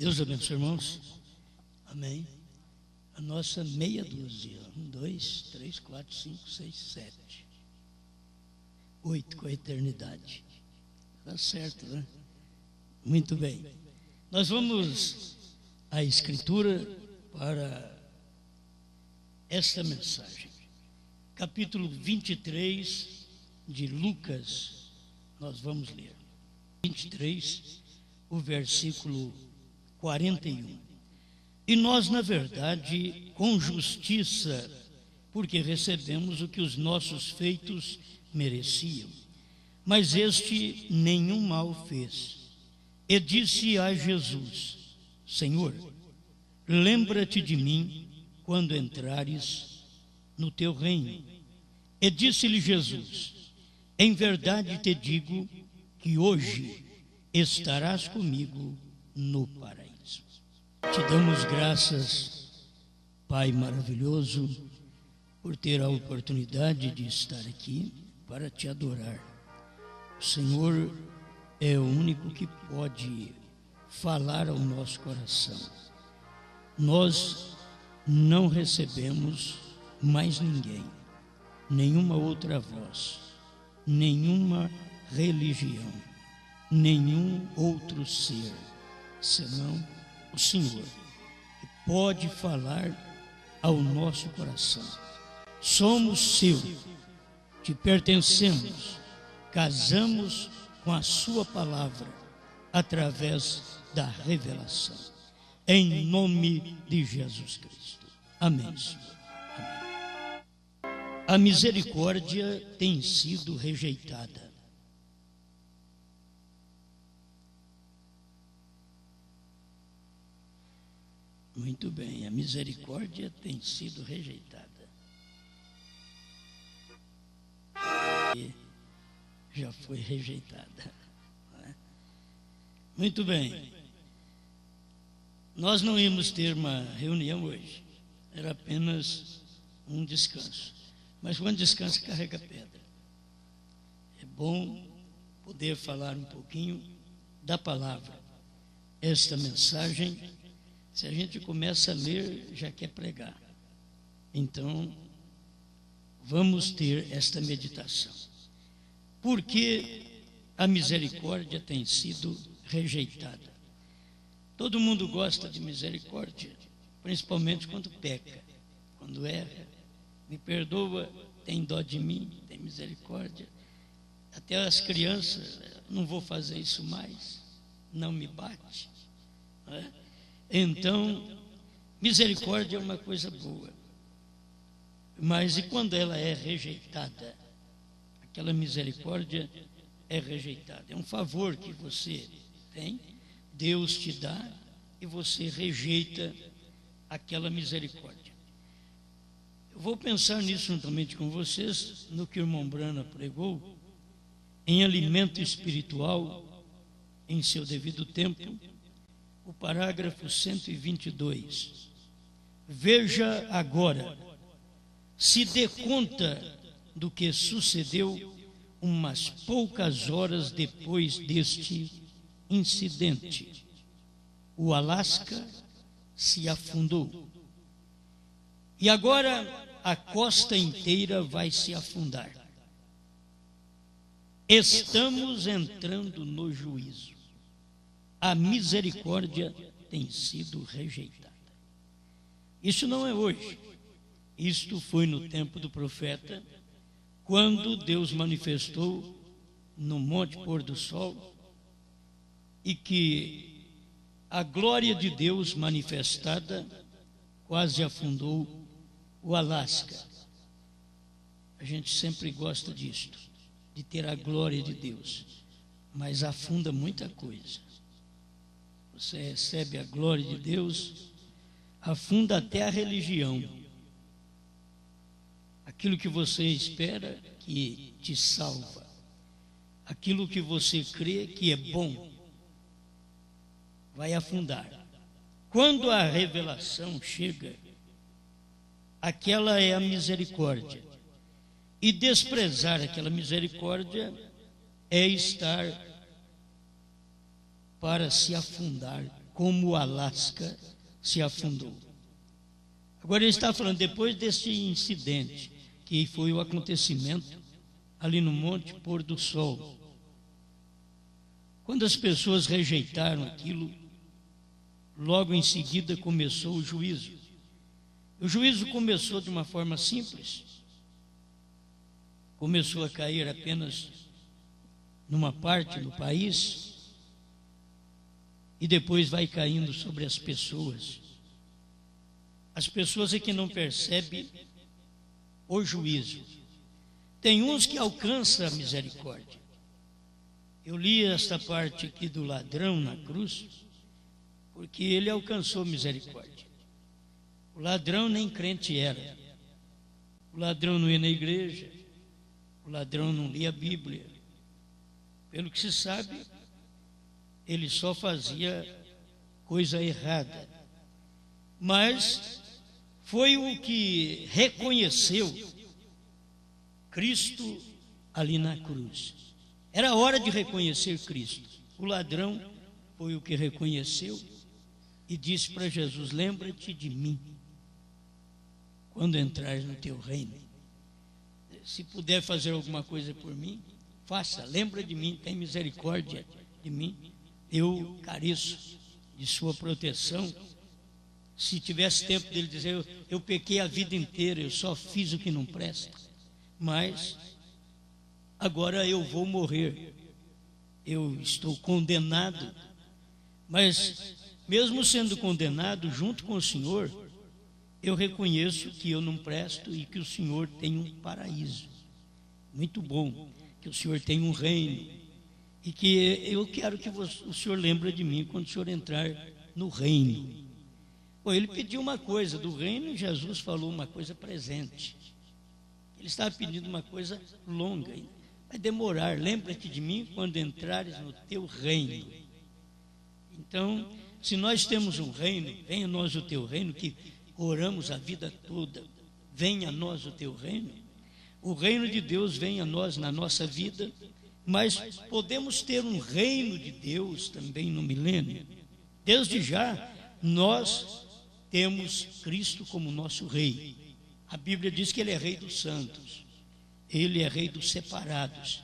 Deus abençoe, irmãos. Amém. A nossa meia dúzia. 1, 2, 3, 4, 5, 6, 7. 8 com a eternidade. Está certo, né? Muito bem. Nós vamos à Escritura para esta mensagem. Capítulo 23 de Lucas, nós vamos ler. 23, o versículo 41. E nós, na verdade, com justiça, porque recebemos o que os nossos feitos mereciam. Mas este nenhum mal fez. E disse a Jesus: Senhor, lembra-te de mim quando entrares no teu reino. E disse-lhe Jesus: em verdade te digo que hoje estarás comigo no paraíso. Te damos graças, Pai maravilhoso, por ter a oportunidade de estar aqui para te adorar. O Senhor é o único que pode falar ao nosso coração. Nós não recebemos mais ninguém, nenhuma outra voz, nenhuma religião, nenhum outro ser, senão o Senhor, que pode falar ao nosso coração. Somos seu, te pertencemos, casamos com a sua palavra, através da revelação. Em nome de Jesus Cristo. Amém, Senhor. Amém. A misericórdia tem sido rejeitada. Muito bem, a misericórdia tem sido rejeitada. E já foi rejeitada. Muito bem. Nós não íamos ter uma reunião hoje. Era apenas um descanso. Mas quando descansa, carrega pedra. É bom poder falar um pouquinho da palavra. Esta mensagem, se a gente começa a ler, já quer pregar. Então, vamos ter esta meditação. Porque a misericórdia tem sido rejeitada. Todo mundo gosta de misericórdia, principalmente quando peca, quando erra. Me perdoa, tem dó de mim, tem misericórdia. Até as crianças, não vou fazer isso mais, não me bate. Não é? Então, misericórdia é uma coisa boa. Mas e quando ela é rejeitada? Aquela misericórdia é rejeitada. É um favor que você tem, Deus te dá, e você rejeita aquela misericórdia. Eu vou pensar nisso juntamente com vocês, no que o irmão Brana pregou, em alimento espiritual, em seu devido tempo, o parágrafo 122. Veja agora, se dê conta do que sucedeu umas poucas horas depois deste incidente. O Alasca se afundou. E agora a costa inteira vai se afundar. Estamos entrando no juízo. A misericórdia tem sido rejeitada. Isso não é hoje. Isto foi no tempo do profeta, quando Deus manifestou no Monte Pôr do Sol, e que a glória de Deus manifestada quase afundou o Alasca. A gente sempre gosta disto, de ter a glória de Deus, mas afunda muita coisa. Você recebe a glória de Deus, afunda até a religião. Aquilo que você espera que te salva, aquilo que você crê que é bom, vai afundar. Quando a revelação chega, aquela é a misericórdia. E desprezar aquela misericórdia é estar para se afundar como o Alasca se afundou. Agora ele está falando, depois desse incidente, que foi o acontecimento ali no Monte Pôr do Sol, quando as pessoas rejeitaram aquilo, logo em seguida começou o juízo. O juízo começou de uma forma simples. Começou a cair apenas numa parte do país e depois vai caindo sobre as pessoas. As pessoas é que não percebem o juízo. Tem uns que alcançam a misericórdia. Eu li esta parte aqui do ladrão na cruz, porque ele alcançou misericórdia. O ladrão nem crente era. O ladrão não ia na igreja. O ladrão não lia a Bíblia. Pelo que se sabe, ele só fazia coisa errada. Mas foi o que reconheceu Cristo ali na cruz. Era hora de reconhecer Cristo. O ladrão foi o que reconheceu e disse para Jesus: lembra-te de mim quando entrares no teu reino. Se puder fazer alguma coisa por mim, faça. Lembra de mim, tem misericórdia de mim. Eu careço de sua proteção. Se tivesse tempo dele dizer, eu pequei a vida inteira, eu só fiz o que não presta, mas agora eu vou morrer, eu estou condenado. Mas mesmo sendo condenado junto com o Senhor, eu reconheço que eu não presto e que o Senhor tem um paraíso muito bom, que o Senhor tem um reino, e que eu quero que o Senhor lembre de mim quando o Senhor entrar no reino. Bom, ele pediu uma coisa do reino e Jesus falou uma coisa presente. Ele estava pedindo uma coisa longa, vai demorar. Lembra-te de mim quando entrares no teu reino. Então, se nós temos um reino, venha a nós o teu reino, que oramos a vida toda, venha a nós o teu reino. O reino de Deus vem a nós na nossa vida, mas podemos ter um reino de Deus também no milênio. Desde já, nós temos Cristo como nosso rei. A Bíblia diz que ele é rei dos santos, ele é rei dos separados.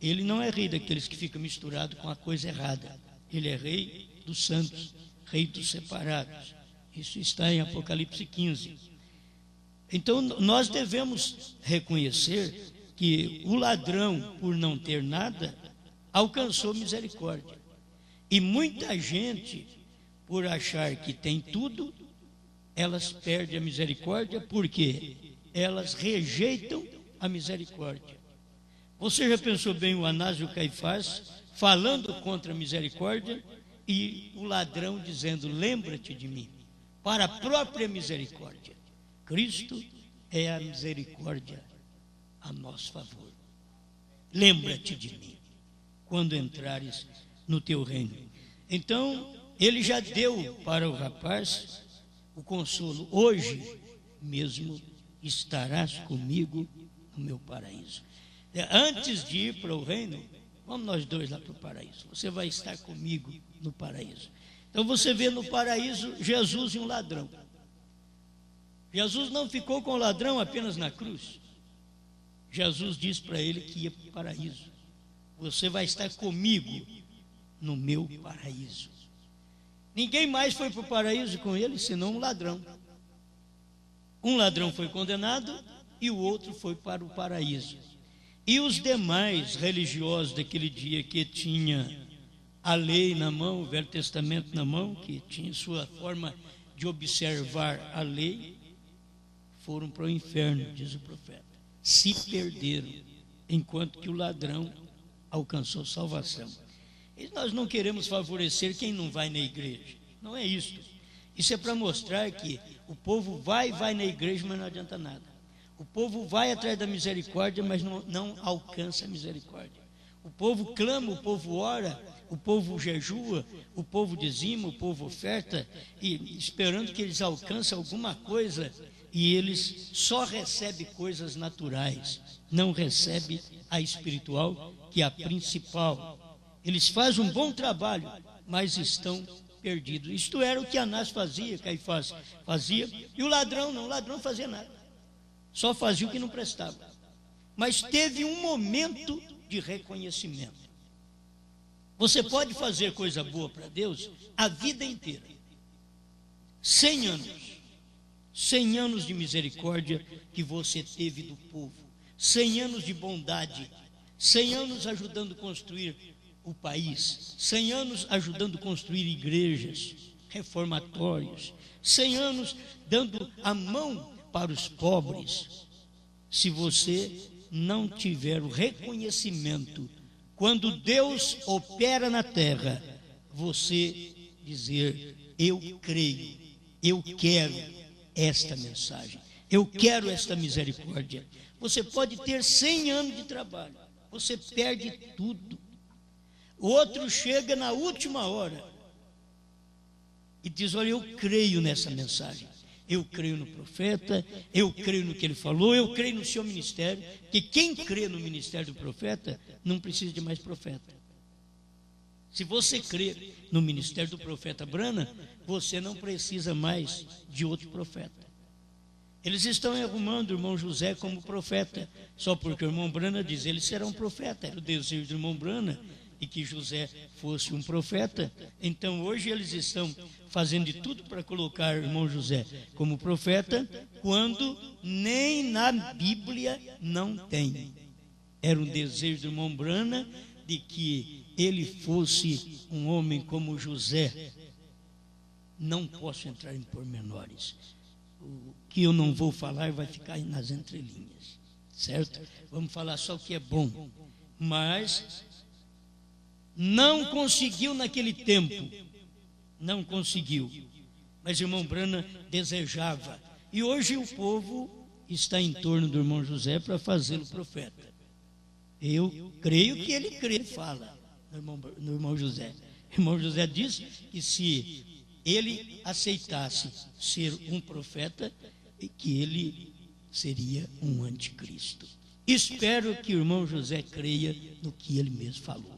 Ele não é rei daqueles que ficam misturados com a coisa errada. Ele é rei dos santos, rei dos separados. Isso está em Apocalipse 15. Então nós devemos reconhecer que o ladrão, por não ter nada, alcançou misericórdia. E muita gente, por achar que tem tudo, elas perdem a misericórdia, porque elas rejeitam a misericórdia. Você já pensou bem o Anás e o Caifás falando contra a misericórdia e o ladrão dizendo: lembra-te de mim, para a própria misericórdia. Cristo é a misericórdia a nosso favor. Lembra-te de mim quando entrares no teu reino. Então ele já deu para o rapaz o consolo: hoje mesmo estarás comigo no meu paraíso. Antes de ir para o reino, vamos nós dois lá para o paraíso. Você vai estar comigo no paraíso. Então você vê no paraíso Jesus e um ladrão. Jesus não ficou com o ladrão apenas na cruz. Jesus disse para ele que ia para o paraíso. Você vai estar comigo no meu paraíso. Ninguém mais foi para o paraíso com ele, senão um ladrão. Um ladrão foi condenado e o outro foi para o paraíso. E os demais religiosos daquele dia, que tinha a lei na mão, o Velho Testamento na mão, que tinha sua forma de observar a lei, foram para o inferno, diz o profeta. Se perderam, enquanto que o ladrão alcançou salvação. E nós não queremos favorecer quem não vai na igreja. Não é isso. Isso é para mostrar que o povo vai na igreja, mas não adianta nada. O povo vai atrás da misericórdia, mas não alcança a misericórdia. O povo clama, o povo ora, o povo jejua, o povo dizima, o povo oferta, e esperando que eles alcancem alguma coisa, e eles só recebem coisas naturais, não recebem a espiritual, que é a principal. Eles fazem um bom trabalho, mas estão perdido. Isto era o que Anás fazia, Caifás fazia, e o ladrão não, o ladrão não fazia nada, só fazia o que não prestava. Mas teve um momento de reconhecimento. Você pode fazer coisa boa para Deus a vida inteira. 100 anos de misericórdia que você teve do povo, 100 anos de bondade, 100 anos ajudando a construir o país, 100 anos ajudando a construir igrejas, reformatórios, 100 anos dando a mão para os pobres. Se você não tiver o reconhecimento, quando Deus opera na terra, você dizer: eu creio, eu quero esta mensagem, eu quero esta misericórdia. Você pode ter 100 anos de trabalho, você perde tudo. O outro chega na última hora e diz: olha, eu creio nessa mensagem, eu creio no profeta, eu creio no que ele falou, eu creio no seu ministério. Que quem crê no ministério do profeta não precisa de mais profeta. Se você crê no ministério do profeta Brana, você não precisa mais de outro profeta. Eles estão arrumando o irmão José como profeta, só porque o irmão Brana diz: ele será um profeta. Era o desejo do irmão Brana, e que José fosse um profeta. Então hoje eles estão fazendo de tudo para colocar o irmão José como profeta, quando nem na Bíblia não tem. Era um desejo do irmão Brana de que ele fosse um homem como José. Não posso entrar em pormenores. O que eu não vou falar vai ficar nas entrelinhas, certo? Vamos falar só o que é bom. Mas não conseguiu naquele tempo, não conseguiu. Mas o irmão Brana desejava. E hoje o povo está em torno do irmão José para fazê-lo profeta. Eu creio que ele crê, fala no irmão José. O irmão José diz que se ele aceitasse ser um profeta, que ele seria um anticristo. Espero que o irmão José creia no que ele mesmo falou.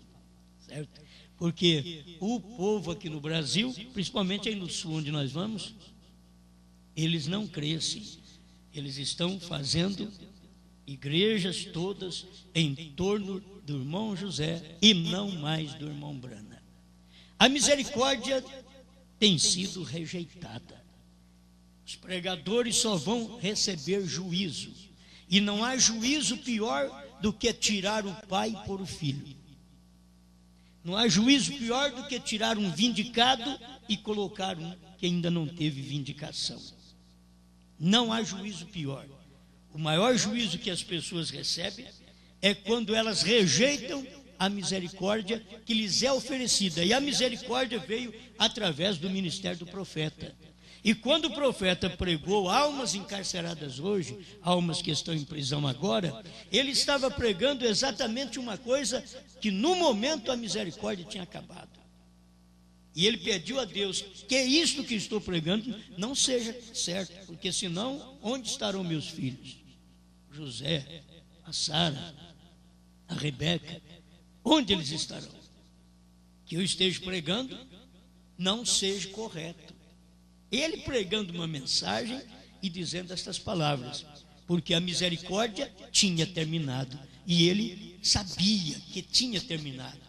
Certo? Porque o povo aqui no Brasil, principalmente aí no sul onde nós vamos, eles não crescem. Eles estão fazendo igrejas todas em torno do irmão José e não mais do irmão Brana. A misericórdia tem sido rejeitada. Os pregadores só vão receber juízo. E não há juízo pior do que tirar o pai e pôr o filho. Não há juízo pior do que tirar um vindicado e colocar um que ainda não teve vindicação. Não há juízo pior. O maior juízo que as pessoas recebem é quando elas rejeitam a misericórdia que lhes é oferecida. E a misericórdia veio através do ministério do profeta. E quando o profeta pregou almas encarceradas hoje, almas que estão em prisão agora, ele estava pregando exatamente uma coisa que no momento a misericórdia tinha acabado. E ele pediu a Deus que isto que estou pregando não seja certo, porque senão onde estarão meus filhos? José, a Sara, a Rebeca, onde eles estarão? Que eu esteja pregando não seja correto. Ele pregando uma mensagem e dizendo estas palavras, porque a misericórdia tinha terminado e ele sabia que tinha terminado,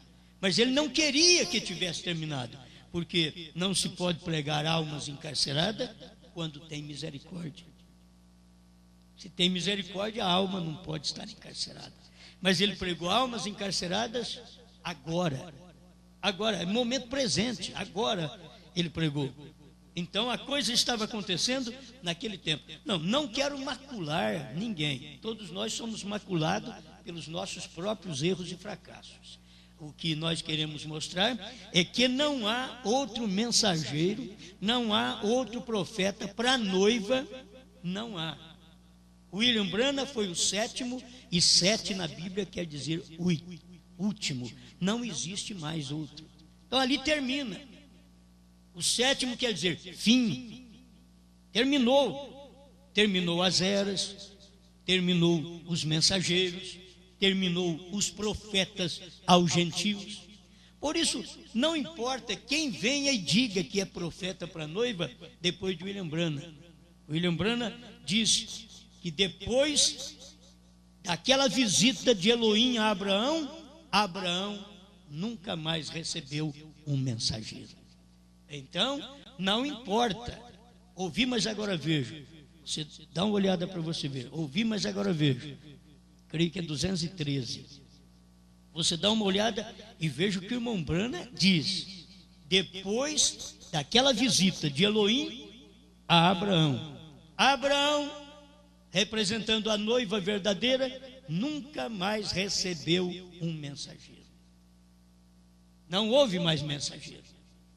mas ele não queria que tivesse terminado, porque não se pode pregar almas encarceradas quando tem misericórdia. Se tem misericórdia, a alma não pode estar encarcerada. Mas ele pregou almas encarceradas agora, é momento presente, agora ele pregou. Então a coisa estava acontecendo naquele tempo. Não quero macular ninguém. Todos nós somos maculados pelos nossos próprios erros e fracassos. O que nós queremos mostrar é que não há outro mensageiro, não há outro profeta para a noiva, não há. William Branham foi o sétimo, e 7 na Bíblia quer dizer último. Não existe mais outro. Então ali termina. O sétimo quer dizer fim. Terminou as eras, terminou os mensageiros, terminou os profetas aos gentios. Por isso, não importa quem venha e diga que é profeta para a noiva, depois de William Branham. William Branham diz que depois daquela visita de Elohim a Abraão, Abraão nunca mais recebeu um mensageiro. Então, não importa. Ouvi, mas agora vejo. Você dá uma olhada para você ver. Ouvi, mas agora vejo. Creio que é 213. Você dá uma olhada e veja o que o irmão Branham diz. Depois daquela visita de Elohim a Abraão. Abraão, representando a noiva verdadeira, nunca mais recebeu um mensageiro. Não houve mais mensageiro,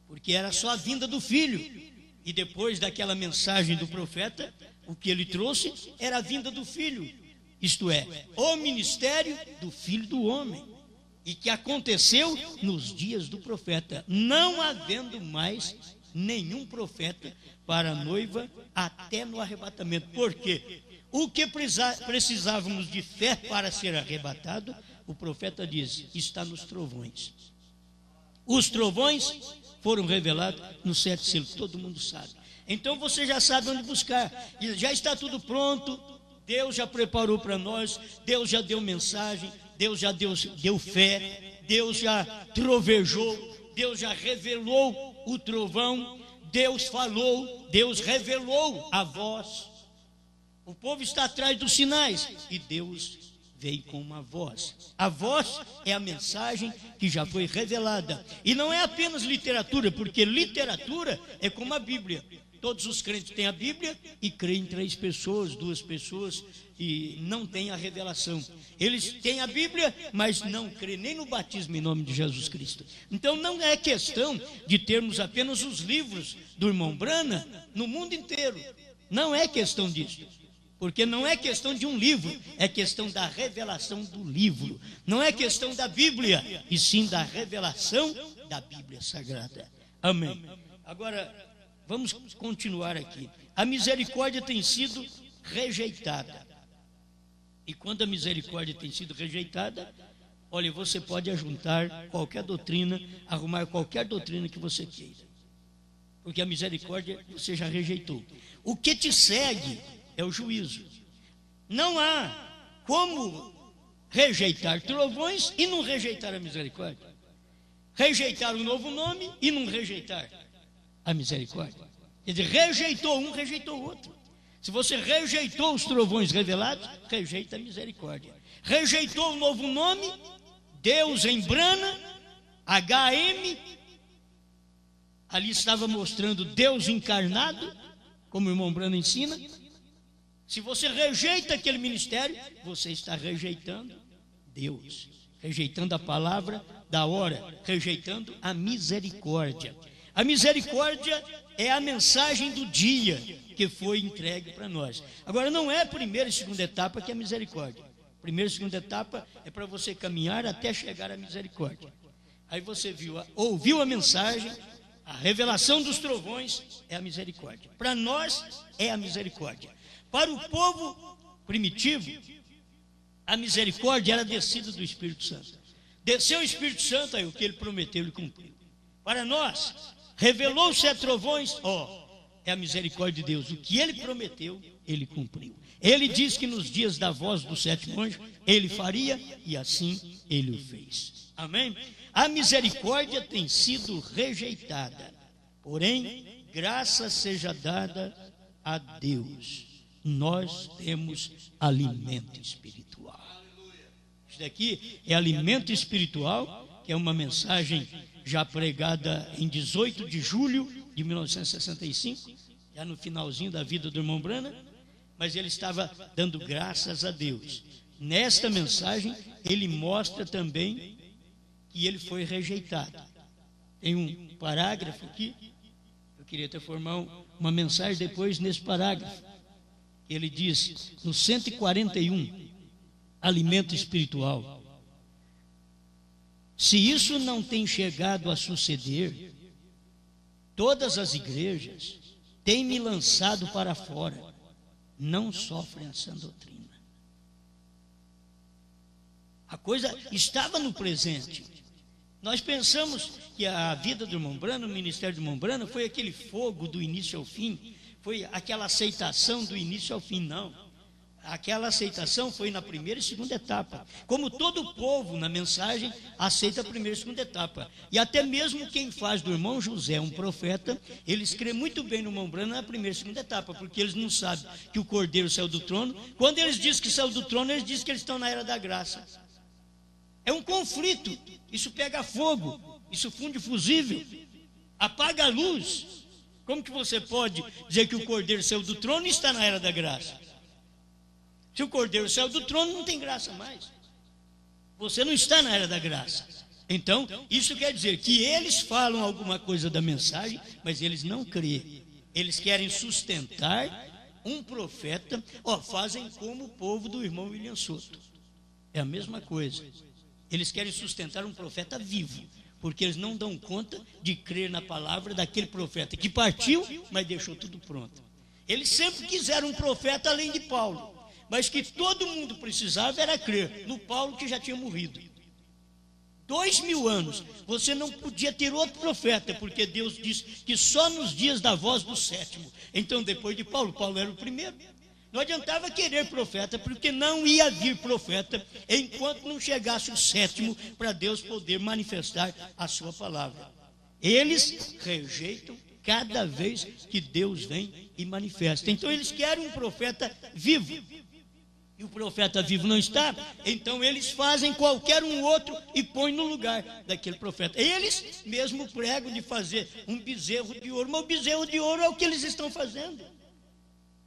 porque era só a vinda do filho. E depois daquela mensagem do profeta, o que ele trouxe era a vinda do filho, isto é, o ministério do Filho do Homem, e que aconteceu nos dias do profeta, não havendo mais nenhum profeta para a noiva até no arrebatamento. Por quê? O que precisávamos de fé para ser arrebatado, o profeta diz, está nos trovões. Os trovões foram revelados nos 7 selos, todo mundo sabe. Então você já sabe onde buscar, já está tudo pronto, Deus já preparou para nós, Deus já deu mensagem, Deus já deu fé, Deus já trovejou, Deus já revelou o trovão, Deus falou, Deus revelou a voz. O povo está atrás dos sinais e Deus veio com uma voz. A voz é a mensagem que já foi revelada. E não é apenas literatura, porque literatura é como a Bíblia. Todos os crentes têm a Bíblia e creem em 3 pessoas, 2 pessoas e não têm a revelação. Eles têm a Bíblia, mas não creem nem no batismo em nome de Jesus Cristo. Então não é questão de termos apenas os livros do irmão Branham no mundo inteiro. Não é questão disso. Porque não é questão de um livro, é questão da revelação do livro. Não é questão da Bíblia, e sim da revelação da Bíblia Sagrada. Amém. Agora, vamos continuar aqui. A misericórdia tem sido rejeitada. E quando a misericórdia tem sido rejeitada, olha, você pode ajuntar qualquer doutrina, arrumar qualquer doutrina que você queira. Porque a misericórdia você já rejeitou. O que te segue é o juízo. Não há como rejeitar trovões e não rejeitar a misericórdia. Rejeitar um novo nome e não rejeitar a misericórdia. Quer dizer, rejeitou um, rejeitou o outro. Se você rejeitou os trovões revelados, rejeita a misericórdia. Rejeitou o novo nome, Deus em Branham, HM, ali estava mostrando Deus encarnado, como o irmão Branham ensina. Se você rejeita aquele ministério, você está rejeitando Deus, rejeitando a palavra da hora, rejeitando a misericórdia. A misericórdia é a mensagem do dia que foi entregue para nós. Agora, não é a primeira e segunda etapa que é a misericórdia. A primeira e segunda etapa é para você caminhar até chegar à misericórdia. Aí você ouviu a mensagem, a revelação dos trovões é a misericórdia. Para nós é a misericórdia. Para o povo primitivo, a misericórdia era descida do Espírito Santo. Desceu o Espírito Santo, aí o que ele prometeu, ele cumpriu. Para nós, revelou-se a trovões, é a misericórdia de Deus. O que ele prometeu, ele cumpriu. Ele diz que nos dias da voz do 7º anjo, ele faria, e assim ele o fez. Amém? A misericórdia tem sido rejeitada, porém, graça seja dada a Deus. Nós temos alimento espiritual. Isso daqui é alimento espiritual, que é uma mensagem já pregada em 18 de julho de 1965, já no finalzinho da vida do irmão Branham, mas ele estava dando graças a Deus. Nesta mensagem, ele mostra também que ele foi rejeitado. Tem um parágrafo aqui, eu queria até formar uma mensagem depois nesse parágrafo. Ele diz, no 141, alimento espiritual. Se isso não tem chegado a suceder, todas as igrejas têm me lançado para fora, não sofrem essa doutrina. A coisa estava no presente, Nós pensamos que a vida do irmão Branham, o ministério do irmão Branham, foi aquele fogo do início ao fim, foi aquela aceitação do início ao fim, não. Aquela aceitação foi na primeira e segunda etapa. Como todo povo na mensagem aceita a primeira e segunda etapa. E até mesmo quem faz do irmão José um profeta, eles creem muito bem no irmão Branham na primeira e segunda etapa, porque eles não sabem que o Cordeiro saiu do trono. Quando eles dizem que saiu do trono, eles dizem que eles estão na era da graça. É um conflito, isso pega fogo, isso funde fusível, apaga a luz. Como que você pode dizer que o Cordeiro saiu do trono e está na era da graça? Se o Cordeiro saiu do trono, não tem graça mais. Você não está na era da graça. Então, isso quer dizer que eles falam alguma coisa da mensagem, mas eles não creem. Eles querem sustentar um profeta, fazem como o povo do irmão William Soto. É a mesma coisa. Eles querem sustentar um profeta vivo, porque eles não dão conta de crer na palavra daquele profeta que partiu, mas deixou tudo pronto. Eles sempre quiseram um profeta além de Paulo, mas que todo mundo precisava era crer no Paulo que já tinha morrido. 2000 anos, você não podia ter outro profeta, porque Deus disse que só nos dias da voz do sétimo. Então, depois de Paulo, Paulo era o primeiro. Não adiantava querer profeta, porque não ia vir profeta enquanto não chegasse o sétimo para Deus poder manifestar a sua palavra. Eles rejeitam cada vez que Deus vem e manifesta. Então, eles querem um profeta vivo. E o profeta vivo não está, então eles fazem qualquer um outro e põem no lugar daquele profeta. Eles mesmo pregam de fazer um bezerro de ouro, mas o bezerro de ouro é o que eles estão fazendo.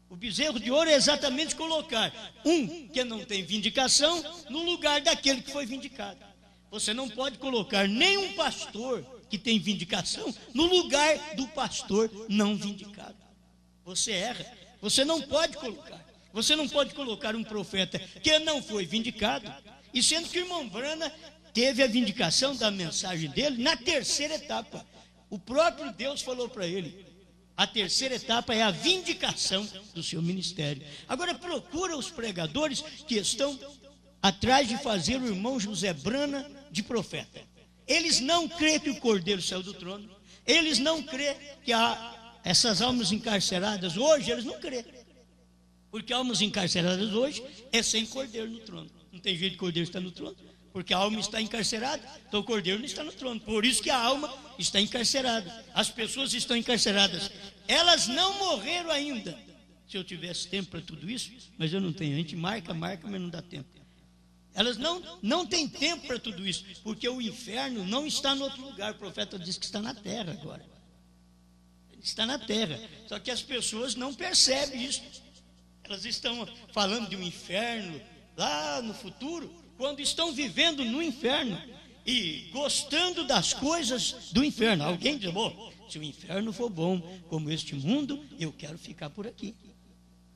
O bezerro de ouro é exatamente colocar um que não tem vindicação no lugar daquele que foi vindicado. Você não pode colocar nenhum pastor que tem vindicação no lugar do pastor não vindicado. Você erra, você não pode colocar. Você não pode colocar um profeta que não foi vindicado, e sendo que o irmão Branham teve a vindicação da mensagem dele na terceira etapa. O próprio Deus falou para ele, a terceira etapa é a vindicação do seu ministério. Agora procura os pregadores que estão atrás de fazer o irmão José Branham de profeta. Eles não creem que o Cordeiro saiu do trono, eles não creem que essas almas encarceradas hoje, eles não creem. Porque almas encarceradas hoje é sem Cordeiro no trono. Não tem jeito de Cordeiro estar no trono, porque a alma está encarcerada, então o Cordeiro não está no trono. Por isso que a alma está encarcerada. As pessoas estão encarceradas. Elas não morreram ainda. Se eu tivesse tempo para tudo isso, mas eu não tenho. A gente marca, mas não dá tempo. Elas não têm tempo para tudo isso, porque o inferno não está em outro lugar. O profeta diz que está na terra agora. Ele está na terra. Só que as pessoas não percebem isso. Elas estão falando de um inferno lá no futuro, quando estão vivendo no inferno e gostando das coisas do inferno. Alguém diz, bom, se o inferno for bom como este mundo, eu quero ficar por aqui.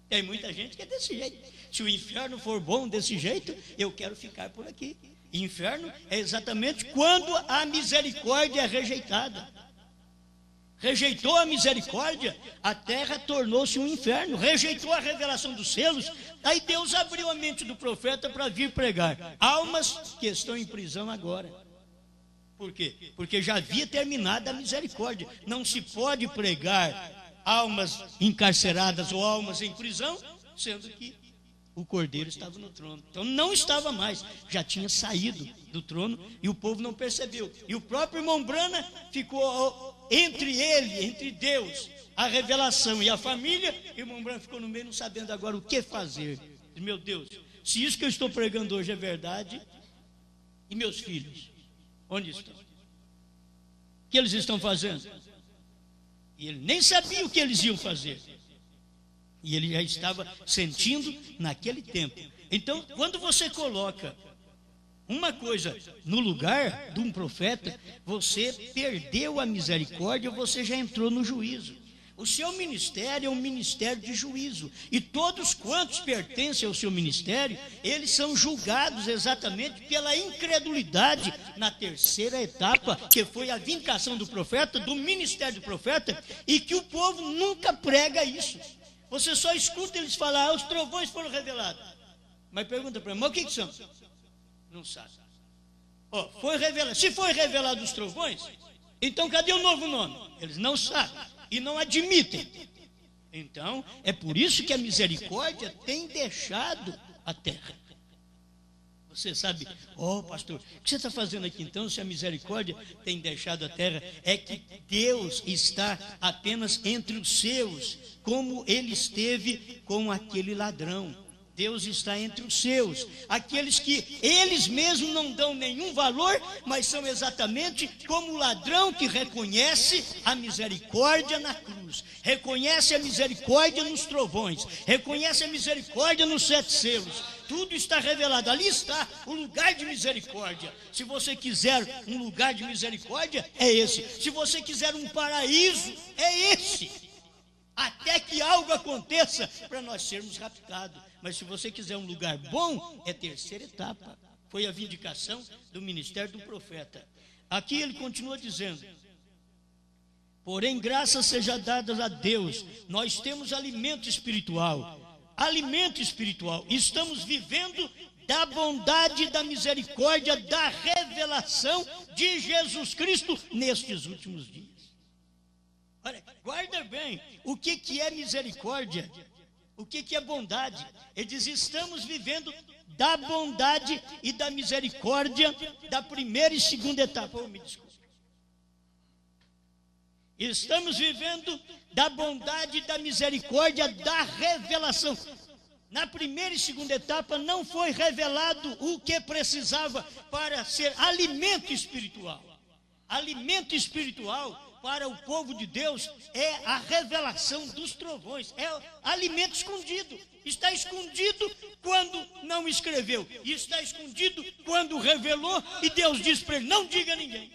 Tem muita gente que é desse jeito. Se o inferno for bom desse jeito, eu quero ficar por aqui. E inferno é exatamente quando a misericórdia é rejeitada. Rejeitou a misericórdia, a terra tornou-se um inferno. Rejeitou a revelação dos selos, aí Deus abriu a mente do profeta para vir pregar. Almas que estão em prisão agora. Por quê? Porque já havia terminado a misericórdia. Não se pode pregar almas encarceradas ou almas em prisão, sendo que o Cordeiro estava no trono. Então não estava mais, já tinha saído do trono e o povo não percebeu. E o próprio irmão Branham ficou entre ele, entre Deus, a revelação e a família. E o irmão Branham ficou no meio não sabendo agora o que fazer. Meu Deus, se isso que eu estou pregando hoje é verdade, e meus filhos, onde estão? O que eles estão fazendo? E ele nem sabia o que eles iam fazer. E ele já estava sentindo naquele tempo. Então, quando você coloca uma coisa no lugar de um profeta, você perdeu a misericórdia, você já entrou no juízo. O seu ministério é um ministério de juízo. E todos quantos pertencem ao seu ministério, eles são julgados exatamente pela incredulidade na terceira etapa, que foi a vindicação do profeta, do ministério do profeta, e que o povo nunca prega isso. Você só escuta eles falar, os trovões foram revelados. Mas pergunta para mim, mas o que são? Não sabe. Foi revelado. Se foi revelado os trovões, então cadê o novo nome? Eles não sabem e não admitem. Então, é por isso que a misericórdia tem deixado a terra. Você sabe, pastor, o que você está fazendo aqui então, se a misericórdia tem deixado a terra? É que Deus está apenas entre os seus, como ele esteve com aquele ladrão. Deus está entre os seus, aqueles que eles mesmos não dão nenhum valor, mas são exatamente como o ladrão que reconhece a misericórdia na cruz, reconhece a misericórdia nos trovões, reconhece a misericórdia nos 7 selos. Tudo está revelado, ali está o lugar de misericórdia. Se você quiser um lugar de misericórdia, é esse. Se você quiser um paraíso, é esse. Até que algo aconteça para nós sermos raptados. Mas se você quiser um lugar bom, é a 3ª etapa. Foi a vindicação do ministério do profeta. Aqui ele continua dizendo: porém, graças seja dadas a Deus, nós temos alimento espiritual. Alimento espiritual. Estamos vivendo da bondade, da misericórdia, da revelação de Jesus Cristo nestes últimos dias. Olha, guarda bem, o que é misericórdia? O que é bondade? Ele diz: estamos vivendo da bondade e da misericórdia da 1ª e 2ª etapa. Me desculpe. Estamos vivendo da bondade e da misericórdia da revelação. Na 1ª e 2ª etapa não foi revelado o que precisava para ser alimento espiritual. Alimento espiritual para o povo de Deus é a revelação dos trovões, é alimento escondido. Está escondido quando não escreveu, e está escondido quando revelou, e Deus diz para ele: não diga a ninguém.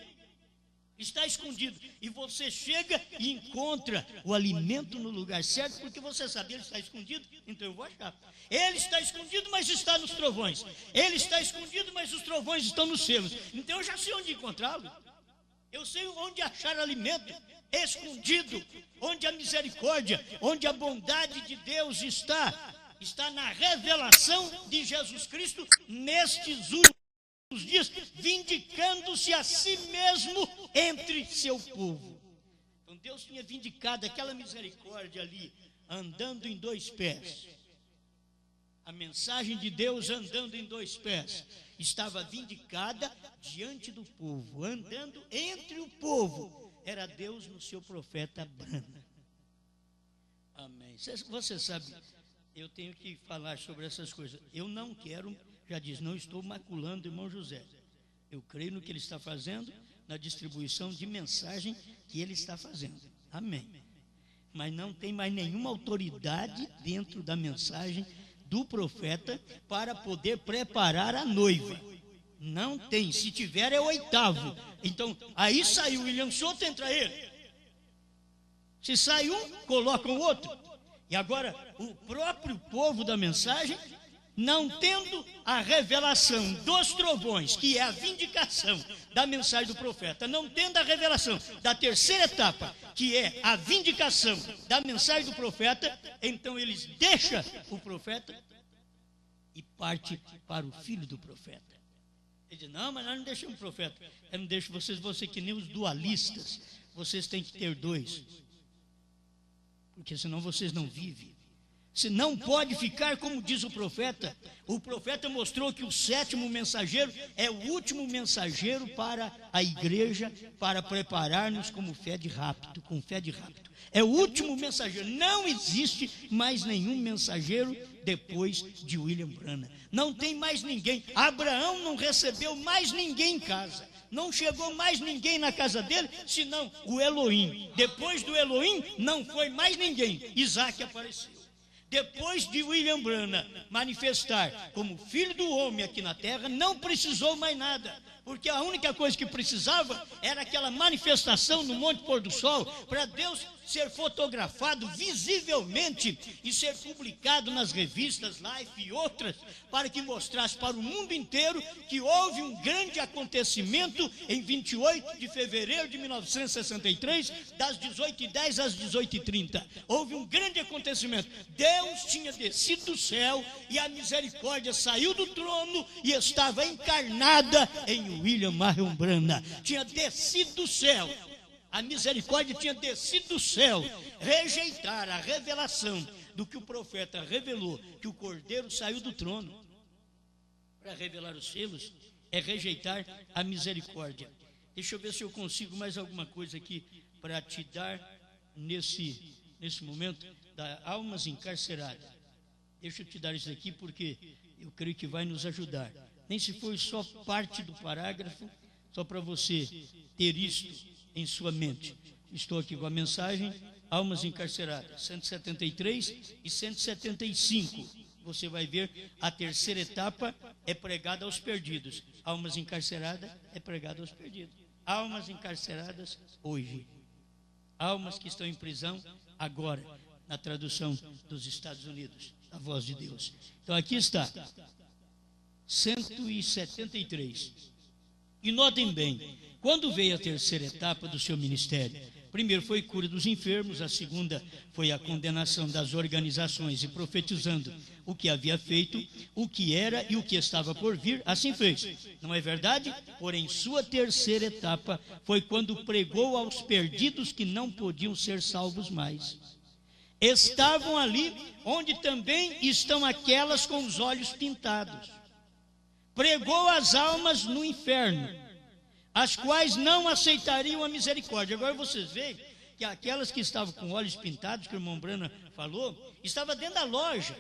Está escondido, e você chega e encontra o alimento no lugar certo, porque você sabe, ele está escondido, então eu vou achar. Ele está escondido, mas está nos trovões. Ele está escondido, mas os trovões estão nos selos. Então eu já sei onde encontrá-lo. Eu sei onde achar alimento escondido, onde a misericórdia, onde a bondade de Deus está na revelação de Jesus Cristo nestes últimos dias, vindicando-se a si mesmo entre seu povo. Então Deus tinha vindicado aquela misericórdia ali, andando em 2 pés. A mensagem de Deus andando em 2 pés estava vindicada diante do povo, andando entre o povo. Era Deus no seu profeta Abraão. Amém. Você sabe, eu tenho que falar sobre essas coisas. Eu não quero, já diz, não estou maculando o irmão José. Eu creio no que ele está fazendo, na distribuição de mensagem que ele está fazendo. Amém. Mas não tem mais nenhuma autoridade dentro da mensagem do profeta para poder preparar a noiva. Não tem. Se tiver, é o 8º. Então, aí saiu o William Souto, entra ele. Se sai um, colocam o outro. E agora, o próprio povo da mensagem, não tendo a revelação dos trovões, que é a vindicação da mensagem do profeta, não tendo a revelação da 3ª etapa, que é a vindicação da mensagem do profeta, então eles deixam o profeta e parte para o filho do profeta. Ele diz: não, mas nós não deixamos o profeta. Eu não deixo vocês, que nem os dualistas. Vocês têm que ter 2. Porque senão vocês não vivem. Se não pode ficar como diz o profeta. O profeta mostrou que o 7º mensageiro é o último mensageiro para a igreja, para preparar-nos com fé de rapto. É o último mensageiro. Não existe mais nenhum mensageiro depois de William Branham. Não tem mais ninguém. Abraão não recebeu mais ninguém em casa. Não chegou mais ninguém na casa dele, senão o Elohim. Depois do Elohim, não foi mais ninguém. Isaac apareceu. Depois de William Branham manifestar como filho do homem aqui na terra, não precisou mais nada. Porque a única coisa que precisava era aquela manifestação no Monte Pôr do Sol, para Deus ser fotografado visivelmente e ser publicado nas revistas Life e outras, para que mostrasse para o mundo inteiro que houve um grande acontecimento em 28 de fevereiro de 1963, das 18h10 às 18h30. Houve um grande acontecimento. Deus tinha descido do céu e a misericórdia saiu do trono e estava encarnada em William Marion Branham tinha descido do céu, a misericórdia tinha descido do céu, rejeitar a revelação do que o profeta revelou, que o Cordeiro saiu do trono para revelar os selos, é rejeitar a misericórdia. Deixa eu ver se eu consigo mais alguma coisa aqui para te dar nesse momento da almas encarceradas. Deixa eu te dar isso aqui porque eu creio que vai nos ajudar. Nem se for só parte do parágrafo, só para você ter isto em sua mente. Estou aqui com a mensagem, almas encarceradas, 173 e 175. Você vai ver, a terceira etapa é pregada aos perdidos. Almas encarceradas é pregada aos perdidos. Almas encarceradas hoje. Almas que estão em prisão agora, na tradução dos Estados Unidos, a voz de Deus. Então aqui está, 173. E notem bem, quando veio a terceira etapa do seu ministério, primeiro foi cura dos enfermos, a segunda foi a condenação das organizações e profetizando o que havia feito, o que era e o que estava por vir, assim fez. Não é verdade? Porém, sua terceira etapa foi quando pregou aos perdidos que não podiam ser salvos mais. Estavam ali onde também estão aquelas com os olhos pintados. Pregou as almas no inferno, as quais não aceitariam a misericórdia. Agora vocês veem que aquelas que estavam com olhos pintados, que o irmão Branham falou, estava dentro da loja,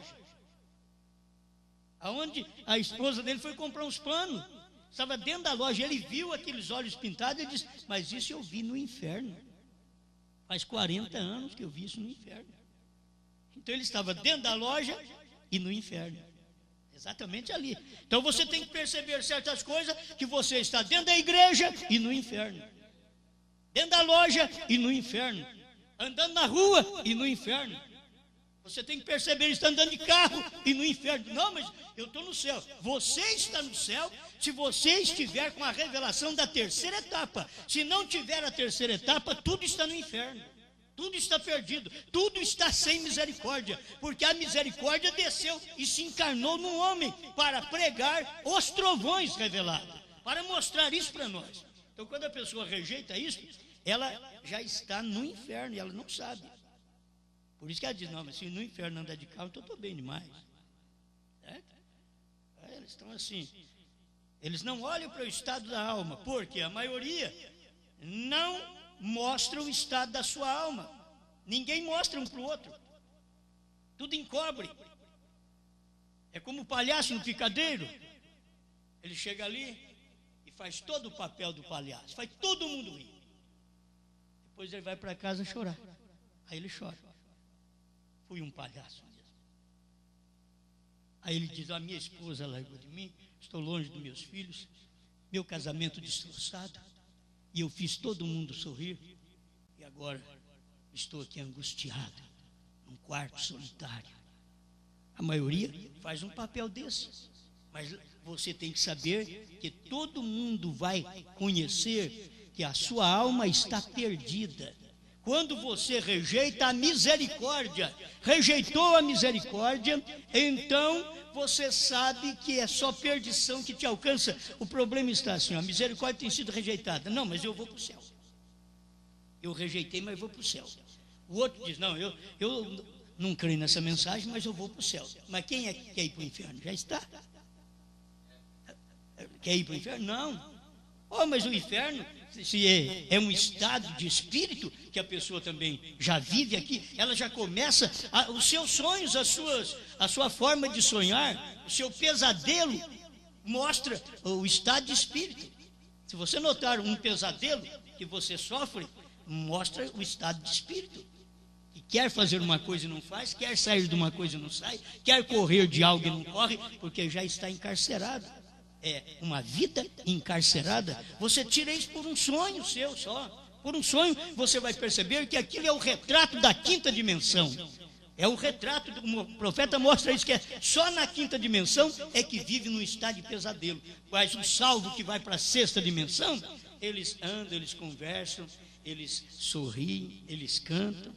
aonde a esposa dele foi comprar uns panos, estava dentro da loja, ele viu aqueles olhos pintados e disse, mas isso eu vi no inferno, faz 40 anos que eu vi isso no inferno. Então ele estava dentro da loja e no inferno, exatamente ali. Então você tem que perceber certas coisas, que você está dentro da igreja e no inferno, dentro da loja e no inferno, andando na rua e no inferno. Você tem que perceber, está andando de carro e no inferno. Não, mas eu estou no céu. Você está no céu se você estiver com a revelação da terceira etapa. Se não tiver a terceira etapa, tudo está no inferno. Tudo está perdido, tudo está sem misericórdia, porque a misericórdia desceu e se encarnou no homem para pregar os trovões revelados, para mostrar isso para nós. Então, quando a pessoa rejeita isso, ela já está no inferno e ela não sabe. Por isso que ela diz, não, mas se no inferno andar de carro, então eu estou bem demais. Eles estão assim, eles não olham para o estado da alma, porque a maioria não mostra o estado da sua alma. Ninguém mostra um para o outro, tudo encobre. É como o palhaço no picadeiro. Ele chega ali e faz todo o papel do palhaço, faz todo mundo rir. Depois ele vai para casa chorar. Aí ele chora, fui um palhaço mesmo. Aí ele diz, a minha esposa largou de mim, estou longe dos meus filhos, meu casamento destroçado, e eu fiz todo mundo sorrir, e agora estou aqui angustiado, num quarto solitário. A maioria faz um papel desse, mas você tem que saber que todo mundo vai conhecer que a sua alma está perdida. Quando você rejeita a misericórdia, rejeitou a misericórdia, então você sabe que é só perdição que te alcança. O problema está assim, a misericórdia tem sido rejeitada. Não, mas eu vou para o céu. Eu rejeitei, mas vou para o céu. O outro diz, não, eu não creio nessa mensagem, mas eu vou para o céu. Mas quem é que quer ir para o inferno? Já está. Quer ir para o inferno? Não. Oh, mas o inferno, se é um estado de espírito que a pessoa também já vive aqui, ela já começa, os seus sonhos, a sua forma de sonhar, o seu pesadelo mostra o estado de espírito. Se você notar um pesadelo que você sofre, mostra o estado de espírito. Que quer fazer uma coisa e não faz, quer sair de uma coisa e não sai, quer correr de algo e não corre, porque já está encarcerado. É uma vida encarcerada. Você tira isso por um sonho seu só. Por um sonho, você vai perceber que aquilo é o retrato da quinta dimensão. É o retrato, o profeta mostra isso, que é só na quinta dimensão é que vive num estado de pesadelo. Mas o salvo que vai para a sexta dimensão, eles andam, eles conversam, eles sorriem, eles cantam.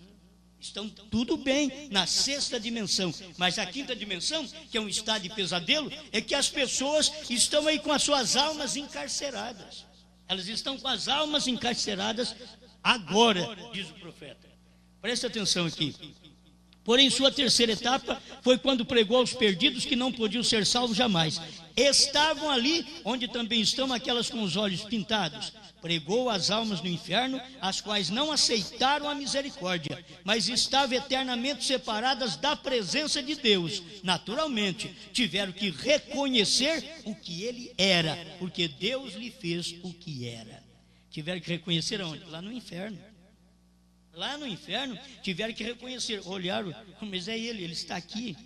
Estão tudo bem na sexta dimensão, mas a quinta dimensão, que é um estado de pesadelo, é que as pessoas estão aí com as suas almas encarceradas. Elas estão com as almas encarceradas agora, diz o profeta. Presta atenção aqui. Porém, sua terceira etapa foi quando pregou aos perdidos que não podiam ser salvos jamais. Estavam ali, onde também estão aquelas com os olhos pintados. Pregou às almas no inferno, as quais não aceitaram a misericórdia, mas estavam eternamente separadas da presença de Deus. Naturalmente, tiveram que reconhecer o que ele era, porque Deus lhe fez o que era. Tiveram que reconhecer aonde? Lá no inferno. Lá no inferno, tiveram que reconhecer, olharam, mas é ele está aqui.